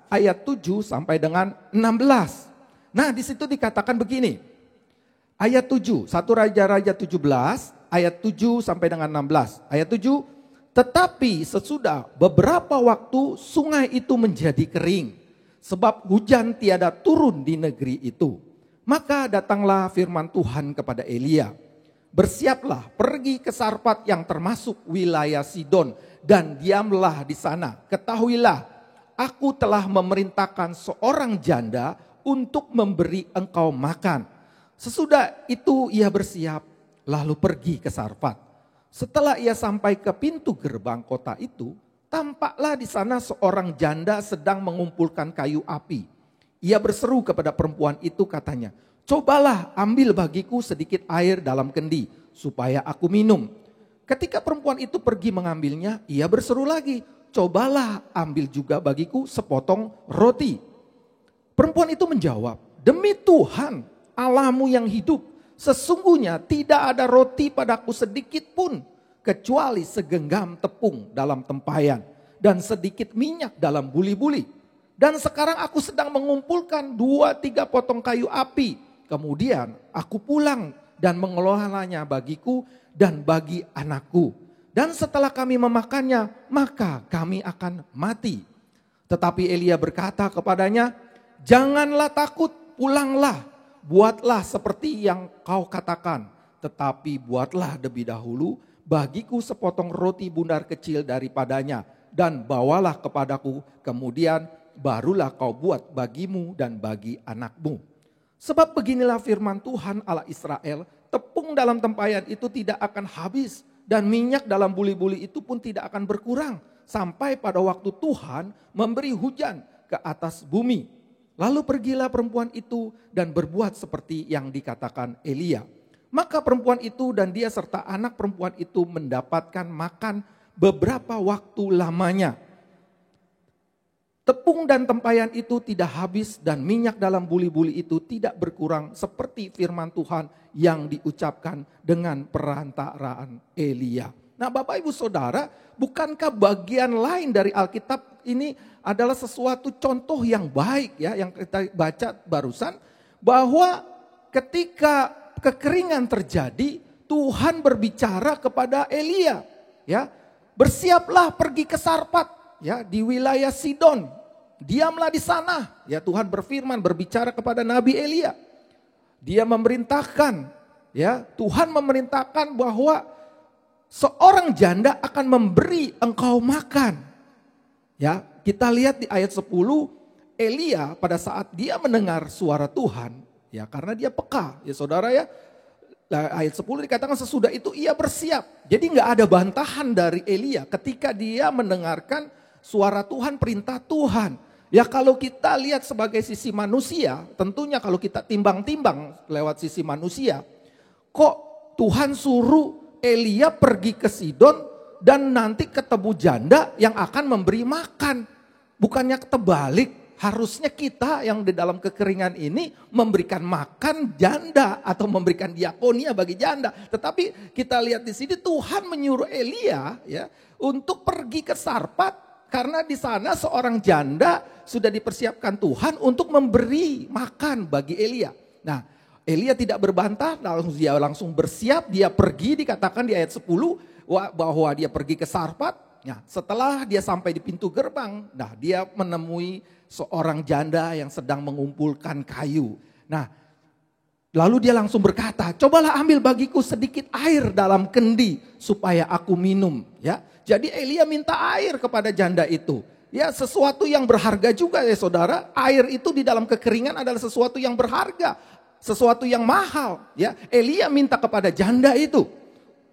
Speaker 4: ayat 7 sampai dengan 16. Nah di situ dikatakan begini, ayat 7, 1 Raja-Raja 17 ayat 7 sampai dengan 16. Ayat 7, tetapi sesudah beberapa waktu sungai itu menjadi kering, sebab hujan tiada turun di negeri itu. Maka datanglah firman Tuhan kepada Elia, Bersiaplah, pergi ke Sarfat yang termasuk wilayah Sidon dan diamlah di sana. Ketahuilah, aku telah memerintahkan seorang janda untuk memberi engkau makan. Sesudah itu ia bersiap, lalu pergi ke Sarfat. Setelah ia sampai ke pintu gerbang kota itu, tampaklah di sana seorang janda sedang mengumpulkan kayu api. Ia berseru kepada perempuan itu, katanya, cobalah ambil bagiku sedikit air dalam kendi, supaya aku minum. Ketika perempuan itu pergi mengambilnya, ia berseru lagi, cobalah ambil juga bagiku sepotong roti. Perempuan itu menjawab, demi Tuhan Allahmu yang hidup, sesungguhnya tidak ada roti padaku sedikit pun, kecuali segenggam tepung dalam tempayan dan sedikit minyak dalam buli-buli. Dan sekarang aku sedang mengumpulkan 2-3 potong kayu api. Kemudian aku pulang dan mengelolanya bagiku dan bagi anakku. Dan setelah kami memakannya, maka kami akan mati. Tetapi Elia berkata kepadanya, janganlah takut, pulanglah. Buatlah seperti yang kau katakan, tetapi buatlah lebih dahulu bagiku sepotong roti bundar kecil daripadanya dan bawalah kepadaku, kemudian barulah kau buat bagimu dan bagi anakmu. Sebab beginilah firman Tuhan Allah Israel, tepung dalam tempayan itu tidak akan habis dan minyak dalam buli-buli itu pun tidak akan berkurang sampai pada waktu Tuhan memberi hujan ke atas bumi. Lalu pergilah perempuan itu dan berbuat seperti yang dikatakan Elia. Maka perempuan itu dan dia serta anak perempuan itu mendapatkan makan beberapa waktu lamanya. Tepung dan tempayan itu tidak habis dan minyak dalam buli-buli itu tidak berkurang seperti firman Tuhan yang diucapkan dengan perantaraan Elia. Nah Bapak Ibu Saudara, bukankah bagian lain dari Alkitab ini adalah sesuatu contoh yang baik ya, yang kita baca barusan, bahwa ketika kekeringan terjadi, Tuhan berbicara kepada Elia, ya, bersiaplah pergi ke Sarfat, ya, di wilayah Sidon, diamlah di sana, ya, Tuhan berfirman berbicara kepada Nabi Elia, dia memerintahkan, ya, Tuhan memerintahkan bahwa seorang janda akan memberi engkau makan. Ya, kita lihat di ayat 10, Elia pada saat dia mendengar suara Tuhan, ya karena dia peka, ya saudara ya. Ayat 10 dikatakan sesudah itu ia bersiap. Jadi nggak ada bantahan dari Elia ketika dia mendengarkan suara Tuhan, perintah Tuhan. Ya kalau kita lihat sebagai sisi manusia, tentunya kalau kita timbang-timbang lewat sisi manusia, kok Tuhan suruh Elia pergi ke Sidon dan nanti ketemu janda yang akan memberi makan. Bukannya terbalik, harusnya kita yang di dalam kekeringan ini memberikan makan janda atau memberikan diakonia bagi janda. Tetapi kita lihat di sini Tuhan menyuruh Elia ya untuk pergi ke Sarfat karena di sana seorang janda sudah dipersiapkan Tuhan untuk memberi makan bagi Elia. Nah, Elia tidak berbantah, dia langsung bersiap, dia pergi, dikatakan di ayat 10 bahwa dia pergi ke Sarfat. Nah, setelah dia sampai di pintu gerbang, nah dia menemui seorang janda yang sedang mengumpulkan kayu. Nah, lalu dia langsung berkata, cobalah ambil bagiku sedikit air dalam kendi supaya aku minum. Ya, jadi Elia minta air kepada janda itu. Ya, sesuatu yang berharga juga ya saudara. Air itu di dalam kekeringan adalah sesuatu yang berharga, sesuatu yang mahal. Ya, Elia minta kepada janda itu.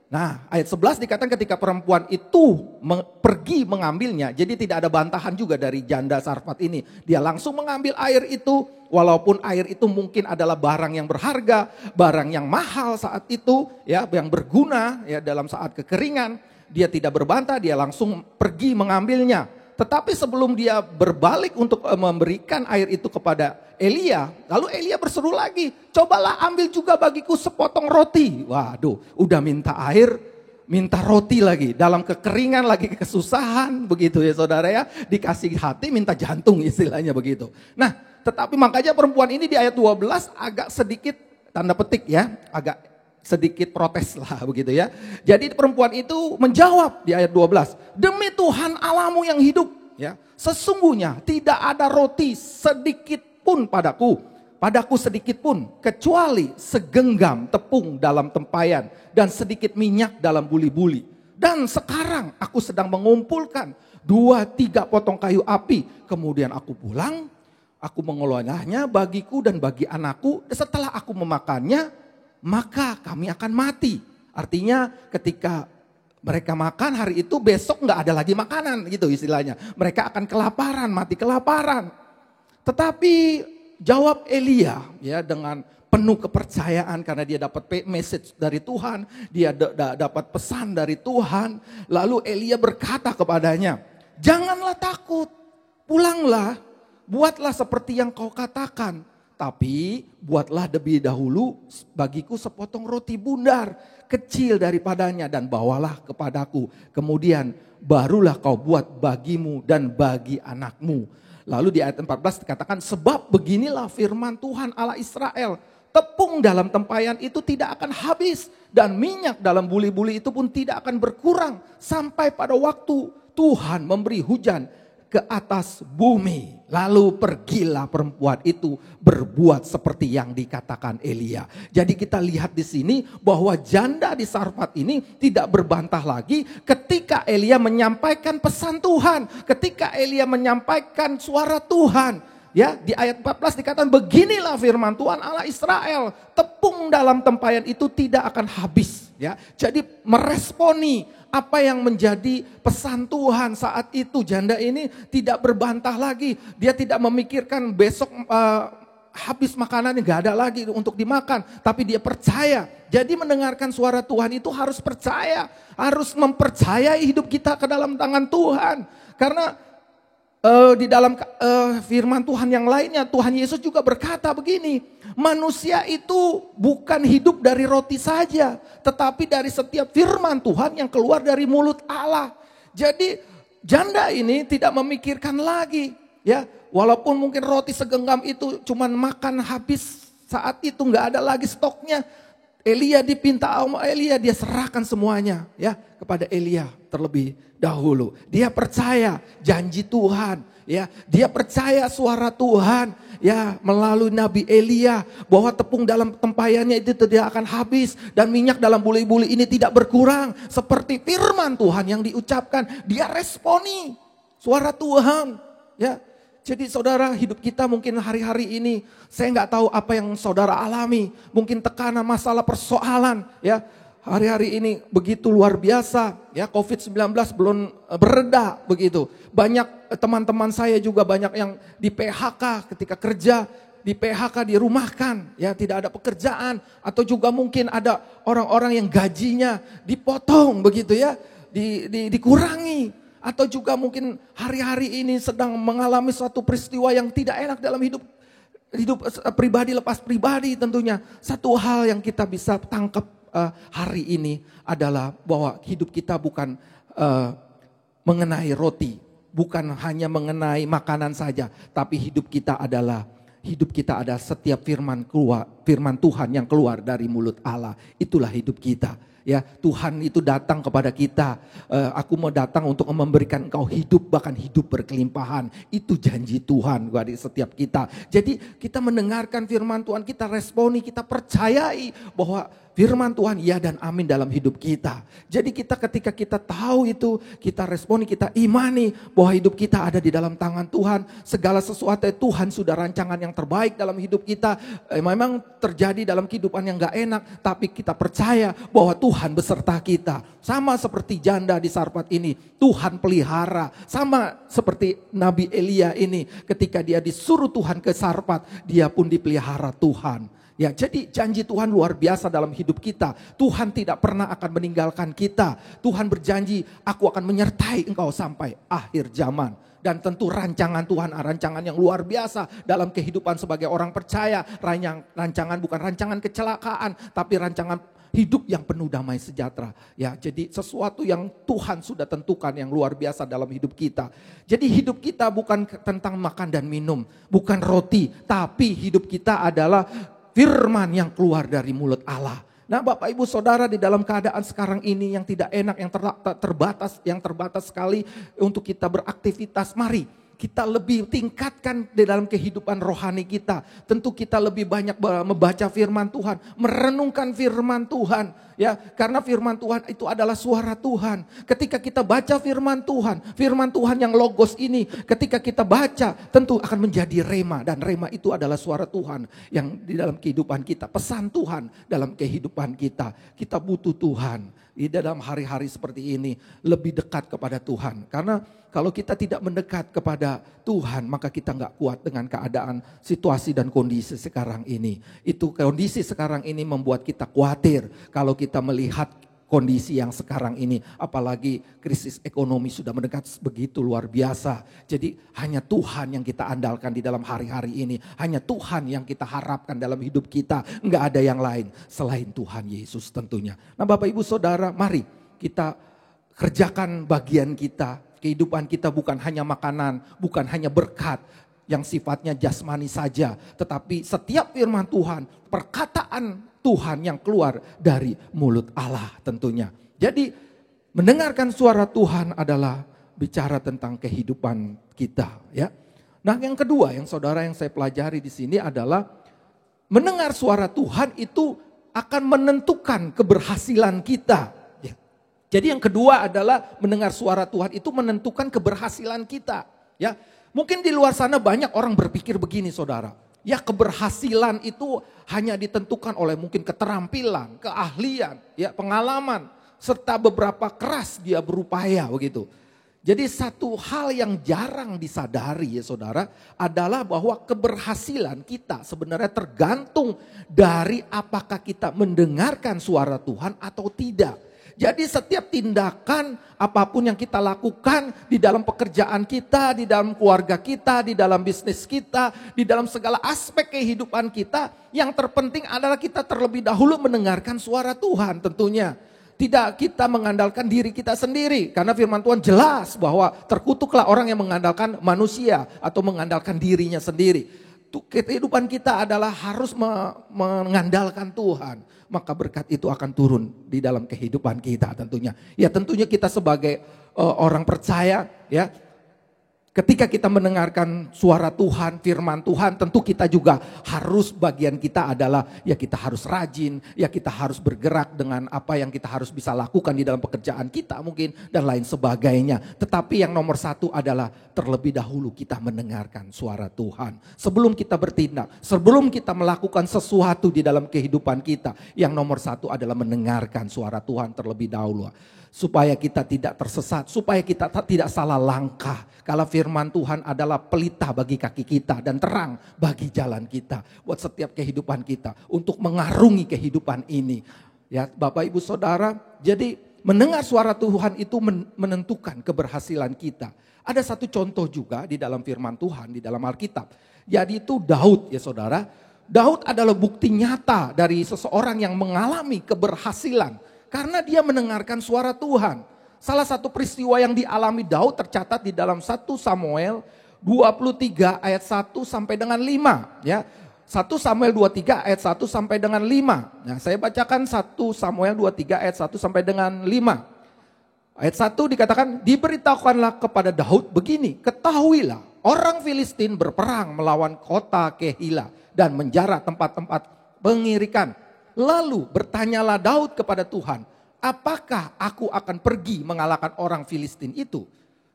Speaker 4: Nah, ayat 11 dikatakan ketika perempuan itu pergi mengambilnya, jadi tidak ada bantahan juga dari janda Sarfat ini. Dia langsung mengambil air itu, walaupun air itu mungkin adalah barang yang berharga, barang yang mahal saat itu, ya, yang berguna ya dalam saat kekeringan. Dia tidak berbantah, dia langsung pergi mengambilnya. Tetapi sebelum dia berbalik untuk memberikan air itu kepada Elia, lalu Elia berseru lagi, cobalah ambil juga bagiku sepotong roti. Waduh, udah minta air, minta roti lagi. Dalam kekeringan lagi kesusahan, begitu ya saudara ya. Dikasih hati minta jantung istilahnya begitu. Nah, tetapi makanya perempuan ini di ayat 12 agak sedikit tanda petik ya, agak sedikit protes lah begitu ya. Jadi perempuan itu menjawab di ayat 12, demi Tuhan Allahmu yang hidup ya, sesungguhnya tidak ada roti sedikit pun padaku, padaku sedikit pun kecuali segenggam tepung dalam tempayan dan sedikit minyak dalam buli-buli. Dan sekarang aku sedang mengumpulkan 2-3 potong kayu api. Kemudian aku pulang, aku mengolahnya bagiku dan bagi anakku. Setelah aku memakannya, maka kami akan mati. Artinya ketika mereka makan hari itu, besok nggak ada lagi makanan gitu istilahnya. Mereka akan kelaparan, mati kelaparan. Tetapi jawab Elia ya dengan penuh kepercayaan karena dia dapat message dari Tuhan, dia dapat pesan dari Tuhan. Lalu Elia berkata kepadanya, janganlah takut, pulanglah, buatlah seperti yang kau katakan. Tapi buatlah lebih dahulu bagiku sepotong roti bundar kecil daripadanya dan bawalah kepadaku. Kemudian barulah kau buat bagimu dan bagi anakmu. Lalu di ayat 14 dikatakan, sebab beginilah firman Tuhan Allah Israel. Tepung dalam tempayan itu tidak akan habis dan minyak dalam buli-buli itu pun tidak akan berkurang sampai pada waktu Tuhan memberi hujan ke atas bumi. Lalu pergilah perempuan itu berbuat seperti yang dikatakan Elia. Jadi kita lihat di sini bahwa janda di Sarfat ini tidak berbantah lagi ketika Elia menyampaikan pesan Tuhan, ketika Elia menyampaikan suara Tuhan. Ya, di ayat 14 dikatakan beginilah firman Tuhan Allah Israel, tepung dalam tempayan itu tidak akan habis. Ya, jadi meresponi apa yang menjadi pesan Tuhan saat itu. Janda ini tidak berbantah lagi, dia tidak memikirkan besok habis makanannya gak ada lagi untuk dimakan, tapi dia percaya. Jadi mendengarkan suara Tuhan itu harus percaya, harus mempercayai hidup kita ke dalam tangan Tuhan. Karena di dalam firman Tuhan yang lainnya, Tuhan Yesus juga berkata begini, manusia itu bukan hidup dari roti saja, tetapi dari setiap firman Tuhan yang keluar dari mulut Allah. Jadi janda ini tidak memikirkan lagi, ya, walaupun mungkin roti segenggam itu cuman makan habis saat itu, nggak ada lagi stoknya. Elia dipinta sama Elia, dia serahkan semuanya ya kepada Elia terlebih dahulu. Dia percaya janji Tuhan, ya. Dia percaya suara Tuhan, ya, melalui Nabi Elia bahwa tepung dalam tempayannya itu tidak akan habis dan minyak dalam buli-buli ini tidak berkurang. Seperti firman Tuhan yang diucapkan, dia responi suara Tuhan, ya. Jadi saudara, hidup kita mungkin hari-hari ini, saya nggak tahu apa yang saudara alami. Mungkin tekanan, masalah, persoalan, ya. Hari-hari ini begitu luar biasa, ya, COVID-19 belum bereda begitu. Banyak teman-teman saya juga banyak yang di PHK ketika kerja, di PHK, dirumahkan, ya, tidak ada pekerjaan. Atau juga mungkin ada orang-orang yang gajinya dipotong begitu ya, dikurangi. Atau juga mungkin hari-hari ini sedang mengalami suatu peristiwa yang tidak enak dalam hidup pribadi lepas pribadi tentunya. Satu hal yang kita bisa tangkap hari ini adalah bahwa hidup kita bukan mengenai roti, bukan hanya mengenai makanan saja, tapi hidup kita adalah setiap firman Tuhan yang keluar dari mulut Allah. Itulah hidup kita. Ya, Tuhan itu datang kepada kita. Aku mau datang untuk memberikan engkau hidup, bahkan hidup berkelimpahan. Itu janji Tuhan bagi setiap kita. Jadi kita mendengarkan firman Tuhan, kita responi, kita percayai bahwa firman Tuhan ya dan amin dalam hidup kita. Jadi ketika kita tahu itu, kita responi, kita imani bahwa hidup kita ada di dalam tangan Tuhan. Segala sesuatu Tuhan sudah rancangan yang terbaik dalam hidup kita. Memang terjadi dalam kehidupan yang gak enak, tapi kita percaya bahwa Tuhan beserta kita. Sama seperti janda di Sarfat ini, Tuhan pelihara. Sama seperti Nabi Elia ini, ketika dia disuruh Tuhan ke Sarfat, dia pun dipelihara Tuhan. Ya, jadi janji Tuhan luar biasa dalam hidup kita. Tuhan tidak pernah akan meninggalkan kita. Tuhan berjanji, aku akan menyertai engkau sampai akhir zaman. Dan tentu rancangan Tuhan, rancangan yang luar biasa dalam kehidupan sebagai orang percaya. Rancangan bukan rancangan kecelakaan, tapi rancangan hidup yang penuh damai sejahtera. Ya, jadi sesuatu yang Tuhan sudah tentukan yang luar biasa dalam hidup kita. Jadi hidup kita bukan tentang makan dan minum, bukan roti, tapi hidup kita adalah firman yang keluar dari mulut Allah. Nah, Bapak Ibu Saudara, di dalam keadaan sekarang ini yang tidak enak, yang terbatas sekali untuk kita beraktivitas, mari kita lebih tingkatkan di dalam kehidupan rohani kita. Tentu kita lebih banyak membaca firman Tuhan, merenungkan firman Tuhan. Ya, karena firman Tuhan itu adalah suara Tuhan. Ketika kita baca firman Tuhan yang logos ini, ketika kita baca tentu akan menjadi rema. Dan rema itu adalah suara Tuhan yang di dalam kehidupan kita. Pesan Tuhan dalam kehidupan kita. Kita butuh Tuhan. Di dalam hari-hari seperti ini lebih dekat kepada Tuhan. Karena kalau kita tidak mendekat kepada Tuhan, maka kita nggak kuat dengan keadaan, situasi dan kondisi sekarang ini. Itu kondisi sekarang ini membuat kita khawatir kalau kita melihat kondisi yang sekarang ini. Apalagi krisis ekonomi sudah mendekat begitu luar biasa. Jadi hanya Tuhan yang kita andalkan di dalam hari-hari ini. Hanya Tuhan yang kita harapkan dalam hidup kita. Enggak ada yang lain selain Tuhan Yesus tentunya. Nah Bapak Ibu Saudara, mari kita kerjakan bagian kita. Kehidupan kita bukan hanya makanan, bukan hanya berkat yang sifatnya jasmani saja. Tetapi setiap firman Tuhan, perkataan Tuhan yang keluar dari mulut Allah tentunya. Jadi mendengarkan suara Tuhan adalah bicara tentang kehidupan kita, ya. Nah, yang kedua yang saya pelajari di sini adalah mendengar suara Tuhan itu akan menentukan keberhasilan kita. Ya. Jadi yang kedua adalah mendengar suara Tuhan itu menentukan keberhasilan kita, ya. Mungkin di luar sana banyak orang berpikir begini, saudara. Ya, keberhasilan itu hanya ditentukan oleh mungkin keterampilan, keahlian, ya, pengalaman, serta beberapa keras dia berupaya begitu. Jadi satu hal yang jarang disadari ya saudara adalah bahwa keberhasilan kita sebenarnya tergantung dari apakah kita mendengarkan suara Tuhan atau tidak. Jadi setiap tindakan apapun yang kita lakukan di dalam pekerjaan kita, di dalam keluarga kita, di dalam bisnis kita, di dalam segala aspek kehidupan kita, yang terpenting adalah kita terlebih dahulu mendengarkan suara Tuhan tentunya. Tidak kita mengandalkan diri kita sendiri, karena firman Tuhan jelas bahwa terkutuklah orang yang mengandalkan manusia atau mengandalkan dirinya sendiri. Kehidupan kita adalah harus mengandalkan Tuhan. Maka berkat itu akan turun di dalam kehidupan kita tentunya. Ya tentunya kita sebagai orang percaya ya. Ketika kita mendengarkan suara Tuhan, firman Tuhan, tentu kita juga harus bagian kita adalah ya kita harus rajin, ya kita harus bergerak dengan apa yang kita harus bisa lakukan di dalam pekerjaan kita mungkin dan lain sebagainya. Tetapi yang nomor satu adalah terlebih dahulu kita mendengarkan suara Tuhan. Sebelum kita bertindak, sebelum kita melakukan sesuatu di dalam kehidupan kita, yang nomor satu adalah mendengarkan suara Tuhan terlebih dahulu. Supaya kita tidak tersesat, supaya kita tidak salah langkah. Kalau firman Tuhan adalah pelita bagi kaki kita dan terang bagi jalan kita. Buat setiap kehidupan kita untuk mengarungi kehidupan ini. Ya Bapak Ibu Saudara, jadi mendengar suara Tuhan itu menentukan keberhasilan kita. Ada satu contoh juga di dalam firman Tuhan, di dalam Alkitab. Jadi itu Daud ya saudara. Daud adalah bukti nyata dari seseorang yang mengalami keberhasilan. Karena dia mendengarkan suara Tuhan. Salah satu peristiwa yang dialami Daud tercatat di dalam 1 Samuel 23 ayat 1 sampai dengan 5. Ya. 1 Samuel 23 ayat 1 sampai dengan 5. Nah, saya bacakan 1 Samuel 23 ayat 1 sampai dengan 5. Ayat 1 dikatakan, diberitahukanlah kepada Daud begini, ketahuilah orang Filistin berperang melawan kota Kehila dan menjara tempat-tempat pengirikan. Lalu bertanyalah Daud kepada Tuhan, apakah aku akan pergi mengalahkan orang Filistin itu?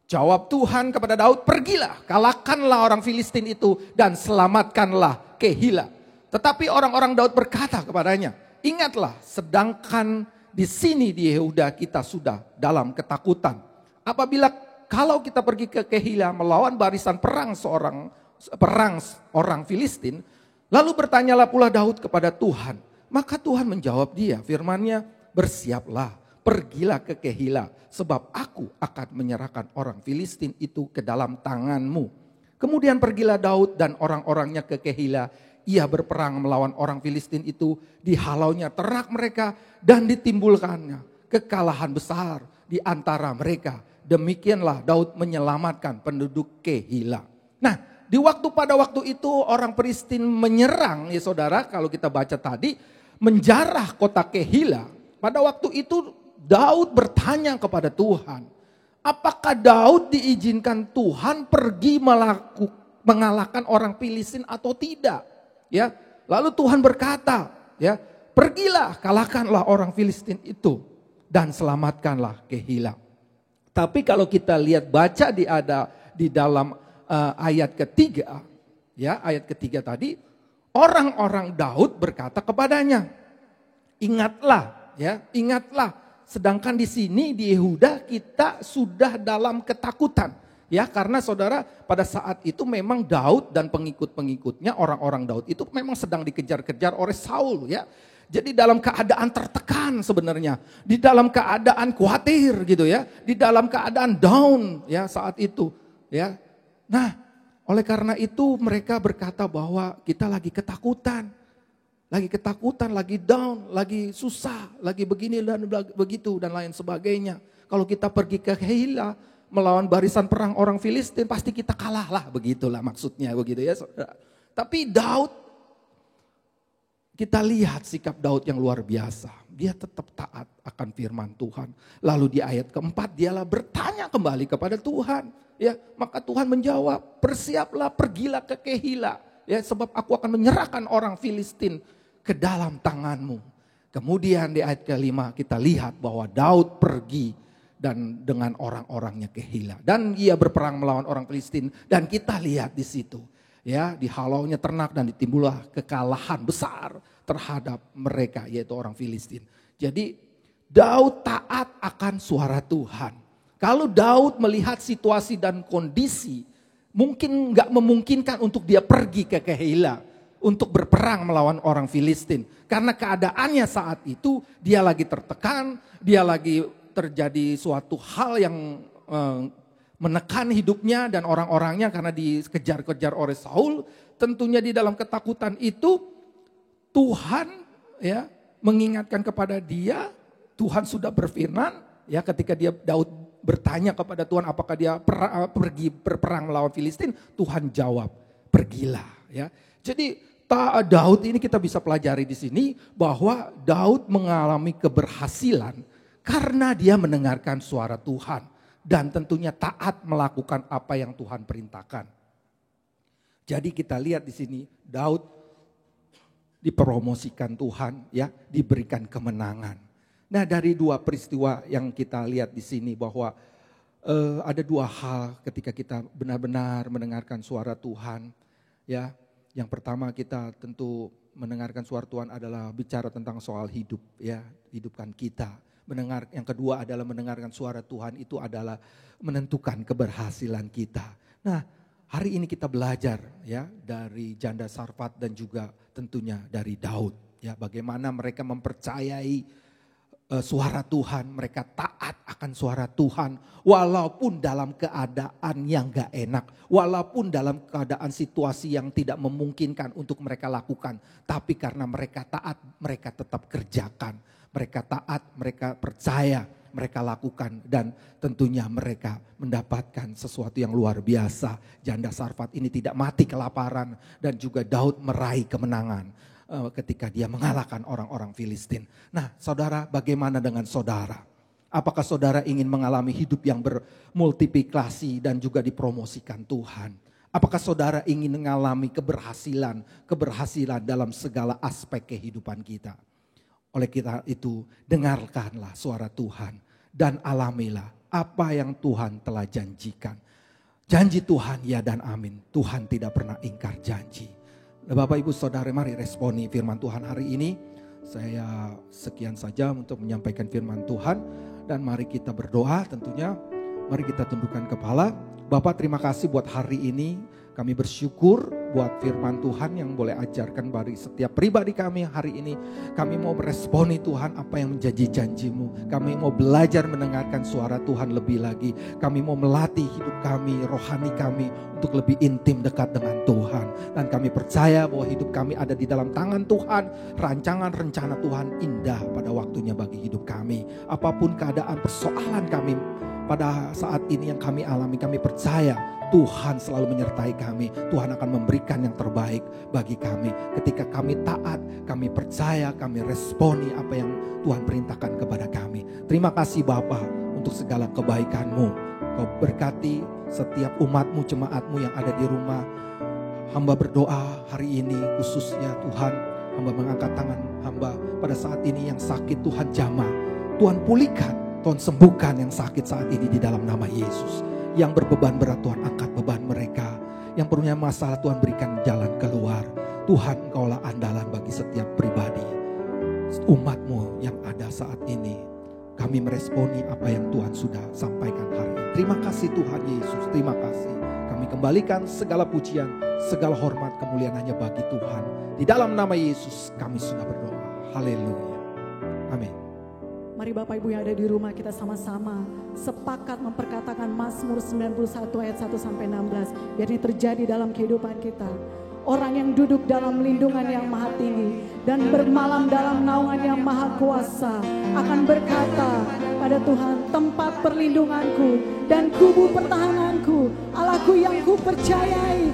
Speaker 4: Jawab Tuhan kepada Daud, pergilah, kalahkanlah orang Filistin itu dan selamatkanlah Kehila. Tetapi orang-orang Daud berkata kepadanya, ingatlah sedangkan di sini di Yehuda kita sudah dalam ketakutan. Apabila kalau kita pergi ke Kehila melawan barisan perang orang Filistin, lalu bertanyalah pula Daud kepada Tuhan. Maka Tuhan menjawab dia, firman-Nya, bersiaplah, pergilah ke Kehila, sebab aku akan menyerahkan orang Filistin itu ke dalam tanganmu. Kemudian pergilah Daud dan orang-orangnya ke Kehila, ia berperang melawan orang Filistin itu, dihalaunya ternak mereka dan ditimbulkannya kekalahan besar di antara mereka. Demikianlah Daud menyelamatkan penduduk Kehila. Nah, pada waktu itu orang Filistin menyerang ya saudara, kalau kita baca tadi, menjarah kota Kehila. Pada waktu itu Daud bertanya kepada Tuhan, Apakah Daud diizinkan Tuhan pergi mengalahkan orang Filistin atau tidak? Ya, lalu Tuhan berkata, ya, pergilah, kalahkanlah orang Filistin itu dan selamatkanlah Kehilah. Tapi kalau kita lihat baca di dalam ayat ketiga, ya, ayat ketiga tadi, orang-orang Daud berkata kepadanya, ingatlah, ya, ingatlah. Sedangkan di sini di Yehuda kita sudah dalam ketakutan. Ya, karena saudara pada saat itu memang Daud dan pengikut-pengikutnya, orang-orang Daud itu memang sedang dikejar-kejar oleh Saul, ya. Jadi dalam keadaan tertekan sebenarnya, di dalam keadaan khawatir gitu ya, di dalam keadaan down ya saat itu, ya. Nah, oleh karena itu mereka berkata bahwa kita lagi ketakutan, lagi down, lagi susah, lagi begini dan begitu dan lain sebagainya. Kalau kita pergi ke Kehilah melawan barisan perang orang Filistin, pasti kita kalah lah, begitulah maksudnya begitu ya saudara. Tapi Daud, kita lihat sikap Daud yang luar biasa. Dia tetap taat akan firman Tuhan. Lalu di ayat keempat dialah bertanya kembali kepada Tuhan. Ya, maka Tuhan menjawab, bersiaplah, pergilah ke Kehilah. Ya, sebab aku akan menyerahkan orang Filistin ke dalam tanganmu. Kemudian di ayat kelima kita lihat bahwa Daud pergi dan dengan orang-orangnya Kehilah. Dan ia berperang melawan orang Filistin. Dan kita lihat di situ. Ya, dihalaunya ternak dan ditimbullah kekalahan besar terhadap mereka, yaitu orang Filistin. Jadi Daud taat akan suara Tuhan. Kalau Daud melihat situasi dan kondisi, mungkin gak memungkinkan untuk dia pergi ke Kehilah untuk berperang melawan orang Filistin. Karena keadaannya saat itu dia lagi tertekan, dia lagi terjadi suatu hal yang menekan hidupnya dan orang-orangnya karena dikejar-kejar oleh Saul. Tentunya di dalam ketakutan itu Tuhan ya mengingatkan kepada dia, Tuhan sudah berfirman ya ketika Daud bertanya kepada Tuhan apakah dia pergi berperang melawan Filistin, Tuhan jawab, pergilah ya. Jadi Daud ini kita bisa pelajari di sini bahwa Daud mengalami keberhasilan karena dia mendengarkan suara Tuhan. Dan tentunya taat melakukan apa yang Tuhan perintahkan. Jadi kita lihat di sini Daud dipromosikan Tuhan, ya, diberikan kemenangan. Nah, dari dua peristiwa yang kita lihat di sini bahwa ada dua hal ketika kita benar-benar mendengarkan suara Tuhan, ya. Yang pertama kita tentu mendengarkan suara Tuhan adalah bicara tentang soal hidup, ya, hidupkan kita. Yang kedua adalah mendengarkan suara Tuhan itu adalah menentukan keberhasilan kita. Nah, hari ini kita belajar ya dari janda Sarfat dan juga tentunya dari Daud ya, bagaimana mereka mempercayai suara Tuhan, mereka taat akan suara Tuhan walaupun dalam keadaan yang gak enak, walaupun dalam keadaan situasi yang tidak memungkinkan untuk mereka lakukan, tapi karena mereka taat, mereka tetap kerjakan. Mereka taat, mereka percaya, mereka lakukan dan tentunya mereka mendapatkan sesuatu yang luar biasa. Janda Sarfat ini tidak mati kelaparan dan juga Daud meraih kemenangan ketika dia mengalahkan orang-orang Filistin. Nah, saudara, bagaimana dengan saudara? Apakah saudara ingin mengalami hidup yang bermultiplikasi dan juga dipromosikan Tuhan? Apakah saudara ingin mengalami keberhasilan dalam segala aspek kehidupan kita? Oleh kita itu, dengarkanlah suara Tuhan dan alamilah apa yang Tuhan telah janjikan. Janji Tuhan ya dan amin. Tuhan tidak pernah ingkar janji. Bapak Ibu Saudara, mari responi firman Tuhan hari ini. Saya sekian saja untuk menyampaikan firman Tuhan. Dan mari kita berdoa tentunya. Mari kita tundukkan kepala. Bapak, terima kasih buat hari ini. Kami bersyukur buat firman Tuhan yang boleh ajarkan bagi setiap pribadi kami hari ini. Kami mau meresponi Tuhan apa yang menjadi janji-Mu. Kami mau belajar mendengarkan suara Tuhan lebih lagi. Kami mau melatih hidup kami, rohani kami untuk lebih intim dekat dengan Tuhan. Dan kami percaya bahwa hidup kami ada di dalam tangan Tuhan. Rancangan rencana Tuhan indah pada waktunya bagi hidup kami. Apapun keadaan persoalan kami pada saat ini yang kami alami, kami percaya Tuhan selalu menyertai kami. Tuhan akan memberikan yang terbaik bagi kami. Ketika kami taat, kami percaya, kami responi apa yang Tuhan perintahkan kepada kami. Terima kasih Bapa untuk segala kebaikan-Mu. Kau berkati setiap umat-Mu, jemaat-Mu yang ada di rumah. Hamba berdoa hari ini khususnya Tuhan, hamba mengangkat tangan hamba pada saat ini yang sakit, Tuhan jamah. Tuhan pulihkan, Tuhan sembuhkan yang sakit saat ini di dalam nama Yesus. Yang berbeban berat Tuhan angkat beban mereka. Yang punya masalah Tuhan berikan jalan keluar. Tuhan Engkaulah andalan bagi setiap pribadi. Umat-Mu yang ada saat ini. Kami meresponi apa yang Tuhan sudah sampaikan hari ini. Terima kasih Tuhan Yesus, terima kasih. Kami kembalikan segala pujian, segala hormat, kemuliaan hanya bagi Tuhan. Di dalam nama Yesus kami sudah berdoa. Haleluya. Amin.
Speaker 2: Mari Bapak Ibu yang ada di rumah, kita sama-sama sepakat memperkatakan Mazmur 91 ayat 1 sampai 16. Biar ini terjadi dalam kehidupan kita. Orang yang duduk dalam lindungan yang maha tinggi dan bermalam dalam naungan yang maha kuasa akan berkata pada Tuhan, tempat perlindunganku dan kubu pertahananku, Allahku yang kupercayai.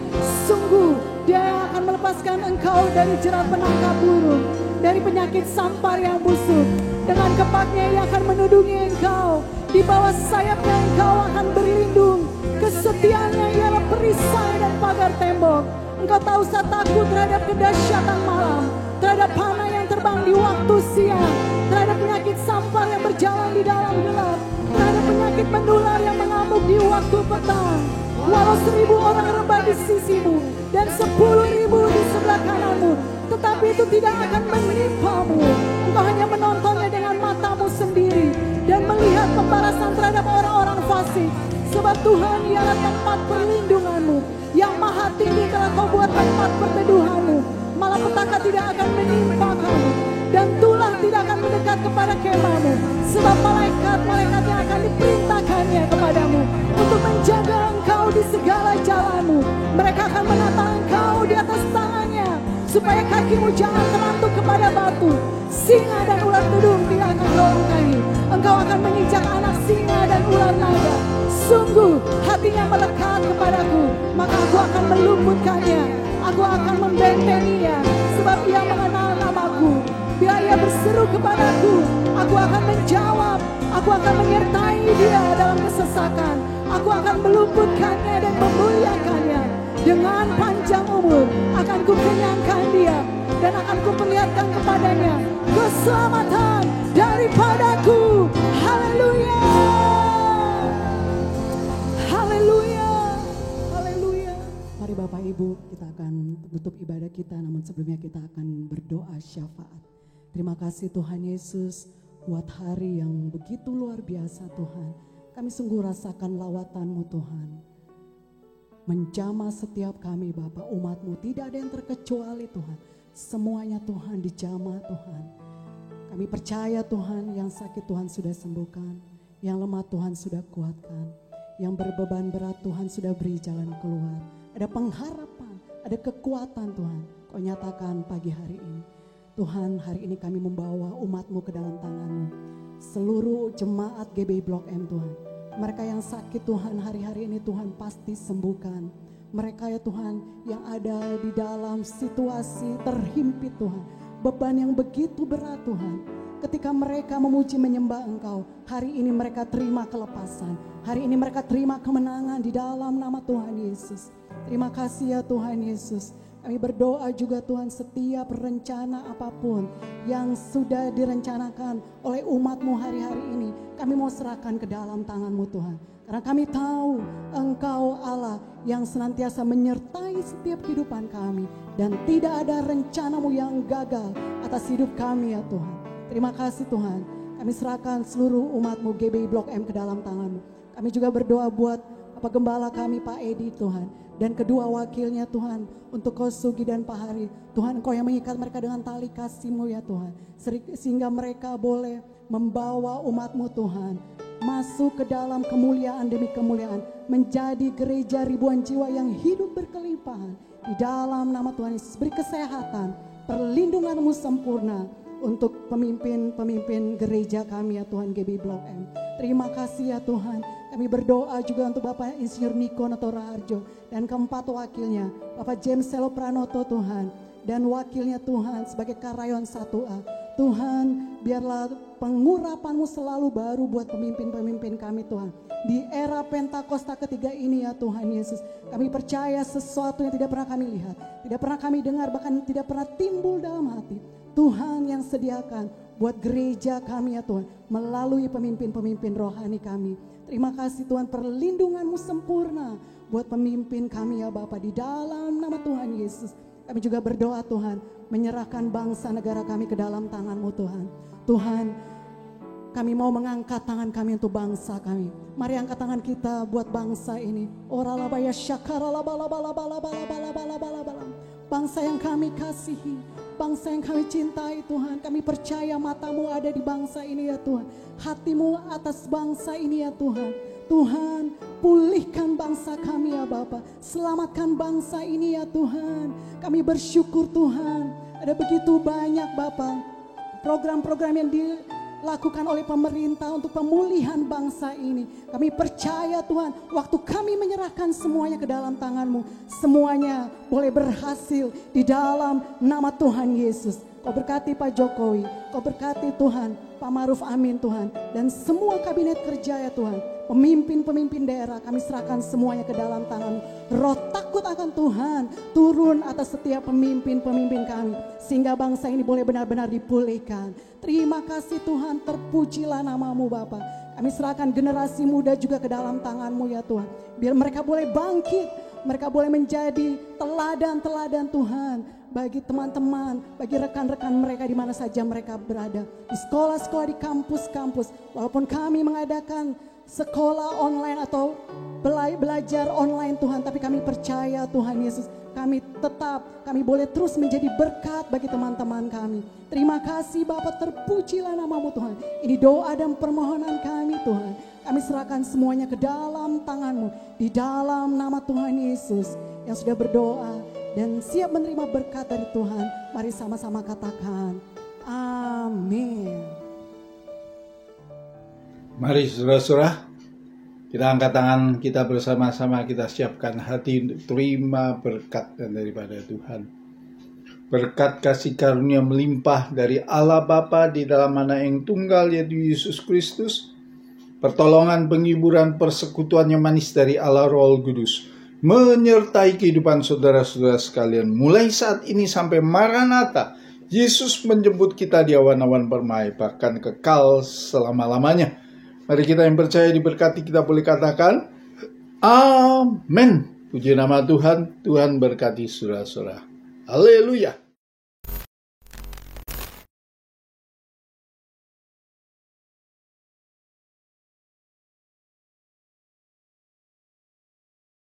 Speaker 2: Sungguh Dia akan melepaskan engkau dari jerat penangkap burung, dari penyakit sampar yang busuk. Dengan kepaknya Ia akan menudungi engkau, di bawah sayapnya engkau akan berlindung. Kesetiaannya ialah perisai dan pagar tembok. Engkau tak usah takut terhadap kedahsyatan malam, terhadap panah yang terbang di waktu siang, terhadap penyakit sampar yang berjalan di dalam gelap, terhadap penyakit menular yang mengamuk di waktu petang. Walau 1000 orang rebah di sisimu dan 10.000 di sebelah kananmu, tetapi itu tidak akan menimpamu. Engkau hanya menontonnya dengan matamu sendiri dan melihat pembalasan terhadap orang-orang fasik. Sebab Tuhan ialah tempat perlindunganmu, yang maha tinggi telah kau buat tempat perteduhanmu. Malapetaka tidak akan menimpa kamu, dan tulah tidak akan mendekat kepada kemahmu. Sebab malaikat-malaikatnya akan diperintahkannya kepadamu untuk menjaga engkau di segala jalanmu. Mereka akan menata engkau di atas tangannya, supaya kakimu jangan terantuk kepada batu. Singa dan ular tudung tidak akan kau lukai. Engkau akan menginjak anak singa dan ular naga. Sungguh hatinya melekat kepadaku, maka aku akan meluputkannya. Aku akan membentenginya, sebab ia mengenal namaku. Bila ia berseru kepadaku, aku akan menjawab. Aku akan menyertai dia dalam kesesakan. Aku akan meluputkannya dan memuliakannya. Dengan panjang umur akan kukenyangkan dia, dan akan kuperlihatkan kepadanya keselamatan daripadaku. Haleluya. Haleluya. Haleluya. Mari Bapak Ibu, kita akan tutup ibadah kita, namun sebelumnya kita akan berdoa syafaat. Terima kasih Tuhan Yesus buat hari yang begitu luar biasa Tuhan. Kami sungguh rasakan lawatan-Mu Tuhan. Menjamah setiap kami Bapa, umat-Mu, tidak ada yang terkecuali Tuhan. Semuanya Tuhan dijamah Tuhan. Kami percaya Tuhan, yang sakit Tuhan sudah sembuhkan, yang lemah Tuhan sudah kuatkan, yang berbeban berat Tuhan sudah beri jalan keluar. Ada pengharapan, ada kekuatan Tuhan, Kau nyatakan pagi hari ini. Tuhan, hari ini kami membawa umat-Mu ke dalam tangan-Mu. Seluruh jemaat GBI Blok M Tuhan, mereka yang sakit Tuhan hari-hari ini Tuhan pasti sembuhkan. Mereka ya Tuhan yang ada di dalam situasi terhimpit Tuhan, beban yang begitu berat Tuhan. Ketika mereka memuji menyembah Engkau, hari ini mereka terima kelepasan. Hari ini mereka terima kemenangan di dalam nama Tuhan Yesus. Terima kasih ya Tuhan Yesus. Kami berdoa juga Tuhan, setiap rencana apapun yang sudah direncanakan oleh umat-Mu hari-hari ini, kami mau serahkan ke dalam tangan-Mu Tuhan. Karena kami tahu Engkau Allah yang senantiasa menyertai setiap kehidupan kami. Dan tidak ada rencana-Mu yang gagal atas hidup kami ya Tuhan. Terima kasih Tuhan. Kami serahkan seluruh umat-Mu GBI Blok M ke dalam tangan-Mu. Kami juga berdoa buat Bapak Gembala kami Pak Edi Tuhan. Dan kedua wakilnya Tuhan, untuk Kau Sugi dan Pak Hari. Tuhan, Engkau yang mengikat mereka dengan tali kasih-Mu ya Tuhan. Sehingga mereka boleh membawa umat-Mu Tuhan masuk ke dalam kemuliaan demi kemuliaan. Menjadi gereja ribuan jiwa yang hidup berkelimpahan. Di dalam nama Tuhan Yesus, beri kesehatan, perlindungan-Mu sempurna untuk pemimpin-pemimpin gereja kami ya Tuhan GBI Blok M. Terima kasih ya Tuhan. Kami berdoa juga untuk Bapak Insinyur Niko Noto Raharjo dan keempat wakilnya, Bapak James Selo Pranoto Tuhan, dan wakilnya Tuhan sebagai karyawan 1A. Tuhan, biarlah pengurapan-Mu selalu baru buat pemimpin-pemimpin kami Tuhan. di era Pentakosta ketiga ini ya Tuhan Yesus. Kami percaya sesuatu yang tidak pernah kami lihat, tidak pernah kami dengar, bahkan tidak pernah timbul dalam hati. Tuhan yang sediakan buat gereja kami ya Tuhan, melalui pemimpin-pemimpin rohani kami. Terima kasih Tuhan, perlindungan-Mu sempurna buat pemimpin kami ya Bapa, di dalam nama Tuhan Yesus. Kami juga berdoa Tuhan, menyerahkan bangsa negara kami ke dalam tangan-Mu Tuhan. Tuhan, kami mau mengangkat tangan kami untuk bangsa kami. Mari angkat tangan kita buat bangsa ini. Oralabaya syakaralabalabalabalabalabalabalabalabala. Bangsa yang kami kasihi, bangsa yang kami cintai Tuhan. Kami percaya mata-Mu ada di bangsa ini ya Tuhan. Hati-Mu atas bangsa ini ya Tuhan. Tuhan, pulihkan bangsa kami ya Bapa. Selamatkan bangsa ini ya Tuhan. Kami bersyukur Tuhan. Ada begitu banyak Bapa program-program yang dilakukan oleh pemerintah untuk pemulihan bangsa ini. Kami percaya Tuhan, waktu kami menyerahkan semuanya ke dalam tangan-Mu, semuanya boleh berhasil di dalam nama Tuhan Yesus. Kau berkati Pak Jokowi, Kau berkati Tuhan Pak Maruf Amin Tuhan, dan semua kabinet kerja ya Tuhan. Pemimpin-pemimpin daerah kami serahkan semuanya ke dalam tangan-Mu. Roh takut akan Tuhan turun atas setiap pemimpin-pemimpin kami, sehingga bangsa ini boleh benar-benar dipulihkan. Terima kasih Tuhan, terpujilah nama-Mu Bapa. Kami serahkan generasi muda juga ke dalam tangan-Mu ya Tuhan. Biar mereka boleh bangkit, mereka boleh menjadi teladan-teladan Tuhan bagi teman-teman, bagi rekan-rekan mereka di mana saja mereka berada. Di sekolah-sekolah, di kampus-kampus. Walaupun kami mengadakan sekolah online atau belajar online Tuhan, tapi kami percaya Tuhan Yesus, kami boleh terus menjadi berkat bagi teman-teman kami. Terima kasih Bapa, terpujilah nama-Mu Tuhan. Ini doa dan permohonan kami Tuhan. Kami serahkan semuanya ke dalam tangan-Mu, di dalam nama Tuhan Yesus yang sudah berdoa dan siap menerima berkat dari Tuhan. Mari sama-sama katakan amin.
Speaker 5: Mari saudara-saudara, kita angkat tangan kita bersama-sama, kita siapkan hati untuk terima berkat daripada Tuhan. Berkat kasih karunia melimpah dari Allah Bapa di dalam Anak yang tunggal yaitu Yesus Kristus. Pertolongan, penghiburan, persekutuan yang manis dari Allah Roh Kudus menyertai kehidupan saudara-saudara sekalian mulai saat ini sampai Maranatha. Yesus menjemput kita di awan-awan permai, bahkan kekal selama-lamanya. Mari kita yang percaya diberkati, kita boleh katakan amin. Puji nama Tuhan, Tuhan berkati saudara-saudara. Haleluya.